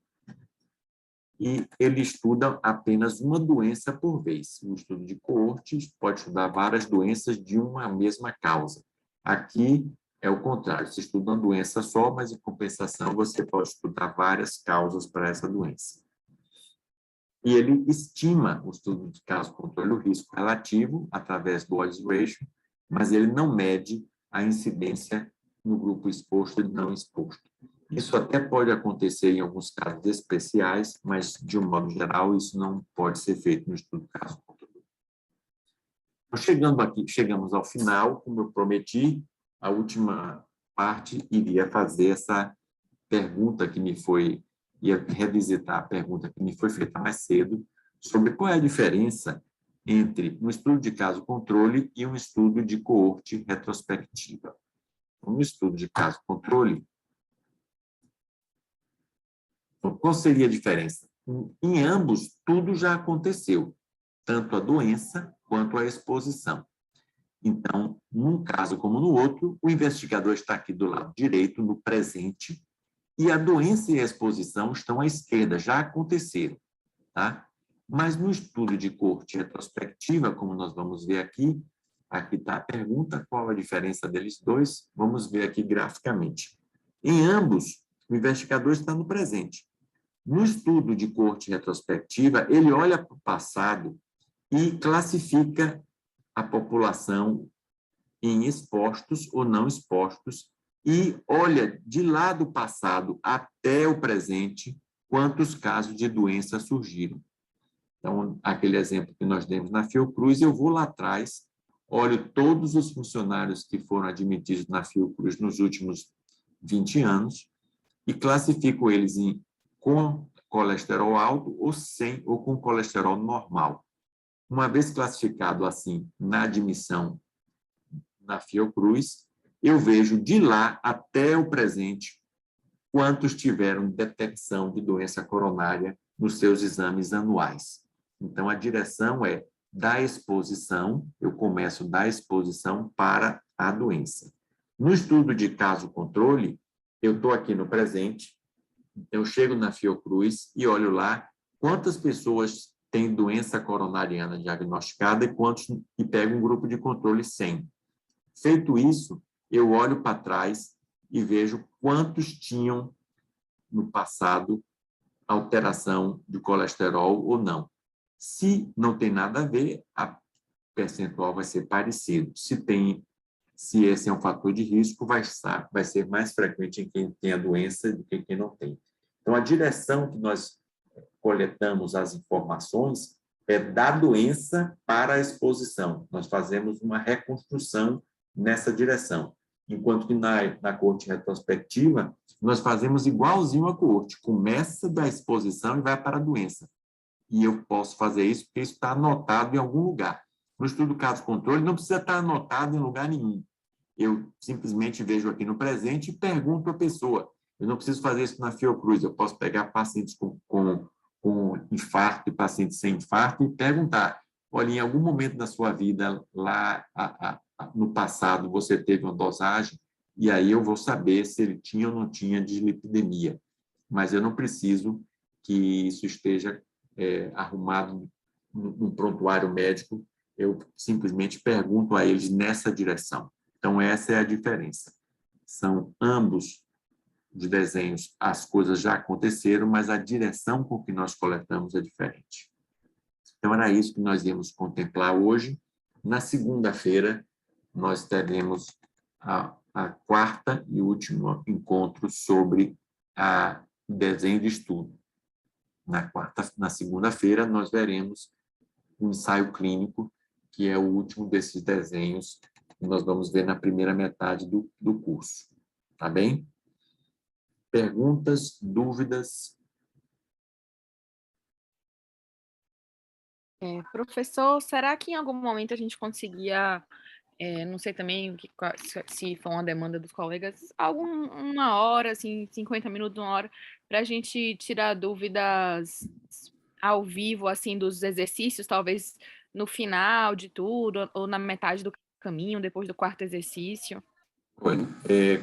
A: E ele estuda apenas uma doença por vez. O estudo de coorte pode estudar várias doenças de uma mesma causa. Aqui é o contrário, você estuda uma doença só, mas em compensação você pode estudar várias causas para essa doença. E ele estima o estudo de caso-controle, o risco relativo, através do odds ratio, mas ele não mede a incidência no grupo exposto e não exposto. Isso até pode acontecer em alguns casos especiais, mas, de um modo geral, isso não pode ser feito no estudo de caso-controle. Chegamos ao final, como eu prometi, a última parte iria fazer essa pergunta que me foi, ia revisitar a pergunta que me foi feita mais cedo, sobre qual é a diferença entre um estudo de caso-controle e um estudo de coorte retrospectiva. No estudo de caso-controle, qual seria a diferença? Em ambos, tudo já aconteceu, tanto a doença quanto a exposição. Então, num caso como no outro, o investigador está aqui do lado direito, no presente, e a doença e a exposição estão à esquerda, já aconteceram. Tá? Mas no estudo de coorte retrospectiva, como nós vamos ver aqui está a pergunta, qual a diferença deles dois? Vamos ver aqui graficamente. Em ambos, o investigador está no presente. No estudo de coorte retrospectiva, ele olha para o passado e classifica a população em expostos ou não expostos e olha de lá do passado até o presente quantos casos de doença surgiram. Então, aquele exemplo que nós demos na Fiocruz, eu vou lá atrás, olho todos os funcionários que foram admitidos na Fiocruz nos últimos 20 anos e classifico eles com colesterol alto ou sem, ou com colesterol normal. Uma vez classificado assim na admissão na Fiocruz, eu vejo de lá até o presente quantos tiveram detecção de doença coronária nos seus exames anuais. Então, a direção é da exposição, eu começo da exposição para a doença. No estudo de caso-controle, eu estou aqui no presente, eu chego na Fiocruz e olho lá quantas pessoas têm doença coronariana diagnosticada e pego um grupo de controle 100. Feito isso, eu olho para trás e vejo quantos tinham, no passado, alteração de colesterol ou não. Se não tem nada a ver, a percentual vai ser parecido. Se esse é um fator de risco, vai ser mais frequente em quem tem a doença do que em quem não tem. Então, a direção que nós coletamos as informações é da doença para a exposição. Nós fazemos uma reconstrução nessa direção. Enquanto que na coorte retrospectiva, nós fazemos igualzinho a coorte. Começa da exposição e vai para a doença. E eu posso fazer isso porque isso está anotado em algum lugar. No estudo caso-controle, não precisa estar anotado em lugar nenhum. Eu simplesmente vejo aqui no presente e pergunto à pessoa. Eu não preciso fazer isso na Fiocruz. Eu posso pegar pacientes com infarto e pacientes sem infarto e perguntar, olha, em algum momento da sua vida, lá no passado, você teve uma dosagem, e aí eu vou saber se ele tinha ou não tinha dislipidemia. Mas eu não preciso que isso esteja arrumado num prontuário médico, eu simplesmente pergunto a eles nessa direção. Então, essa é a diferença. São ambos de desenhos, as coisas já aconteceram, mas a direção com que nós coletamos é diferente. Então, era isso que nós íamos contemplar hoje. Na segunda-feira, nós teremos a quarta e último encontro sobre o desenho de estudo. Na segunda-feira, nós veremos um ensaio clínico, que é o último desses desenhos que nós vamos ver na primeira metade do curso. Tá bem? Perguntas, dúvidas?
E: Professor, será que em algum momento a gente conseguia, não sei também se foi uma demanda dos colegas, uma hora, assim, 50 minutos, uma hora, para a gente tirar dúvidas ao vivo, assim, dos exercícios, talvez no final de tudo, ou na metade do caminho, depois do quarto exercício?
A: Olha,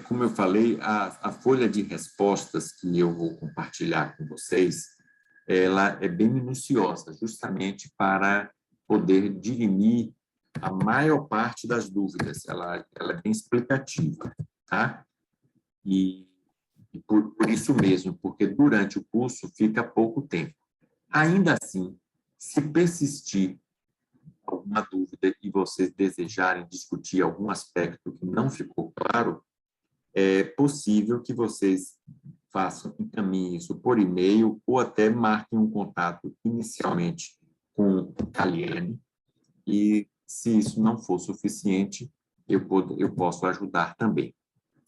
A: como eu falei, a folha de respostas que eu vou compartilhar com vocês, ela é bem minuciosa, justamente para poder dirimir a maior parte das dúvidas. Ela é bem explicativa, tá? E por isso mesmo, porque durante o curso fica pouco tempo. Ainda assim, se persistir alguma dúvida e vocês desejarem discutir algum aspecto que não ficou claro, é possível que vocês encaminhem isso por e-mail ou até marquem um contato inicialmente com a Kaliane, e se isso não for suficiente, eu posso ajudar também.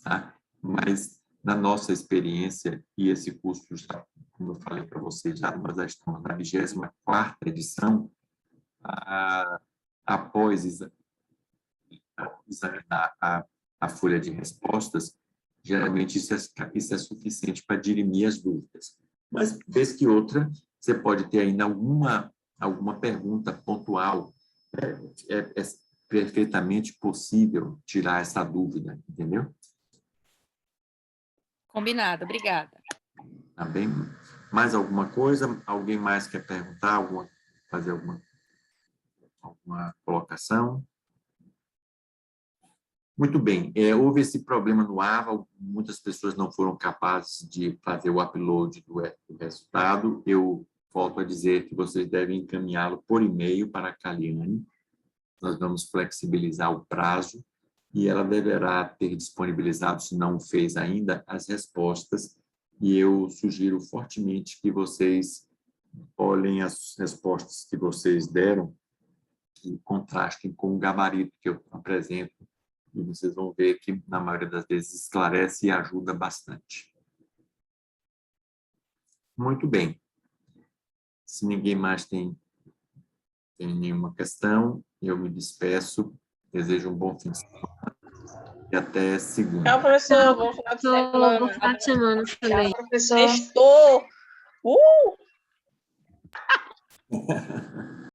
A: Tá? Mas, na nossa experiência, e esse curso, já, como eu falei para vocês, nós já estamos na 24ª edição, após examinar a folha de respostas, geralmente isso é suficiente para dirimir as dúvidas. Mas, vez que outra, você pode ter ainda alguma pergunta pontual. É perfeitamente possível tirar essa dúvida, entendeu?
E: Combinado, obrigada.
A: Tá bem? Mais alguma coisa? Alguém mais quer perguntar? Fazer alguma colocação? Muito bem. Houve esse problema no AVA, muitas pessoas não foram capazes de fazer o upload do resultado. Eu volto a dizer que vocês devem encaminhá-lo por e-mail para a Kaliane. Nós vamos flexibilizar o prazo e ela deverá ter disponibilizado, se não fez ainda, as respostas. E eu sugiro fortemente que vocês olhem as respostas que vocês deram e contrastem com o gabarito que eu apresento. E vocês vão ver que, na maioria das vezes, esclarece e ajuda bastante. Muito bem. Se ninguém mais tem nenhuma questão, eu me despeço. Desejo um bom fim de semana e até segunda.
B: Tchau, professor. Bom final de semana.
D: Bom final de semana também.
B: Tchau, professor. Estou!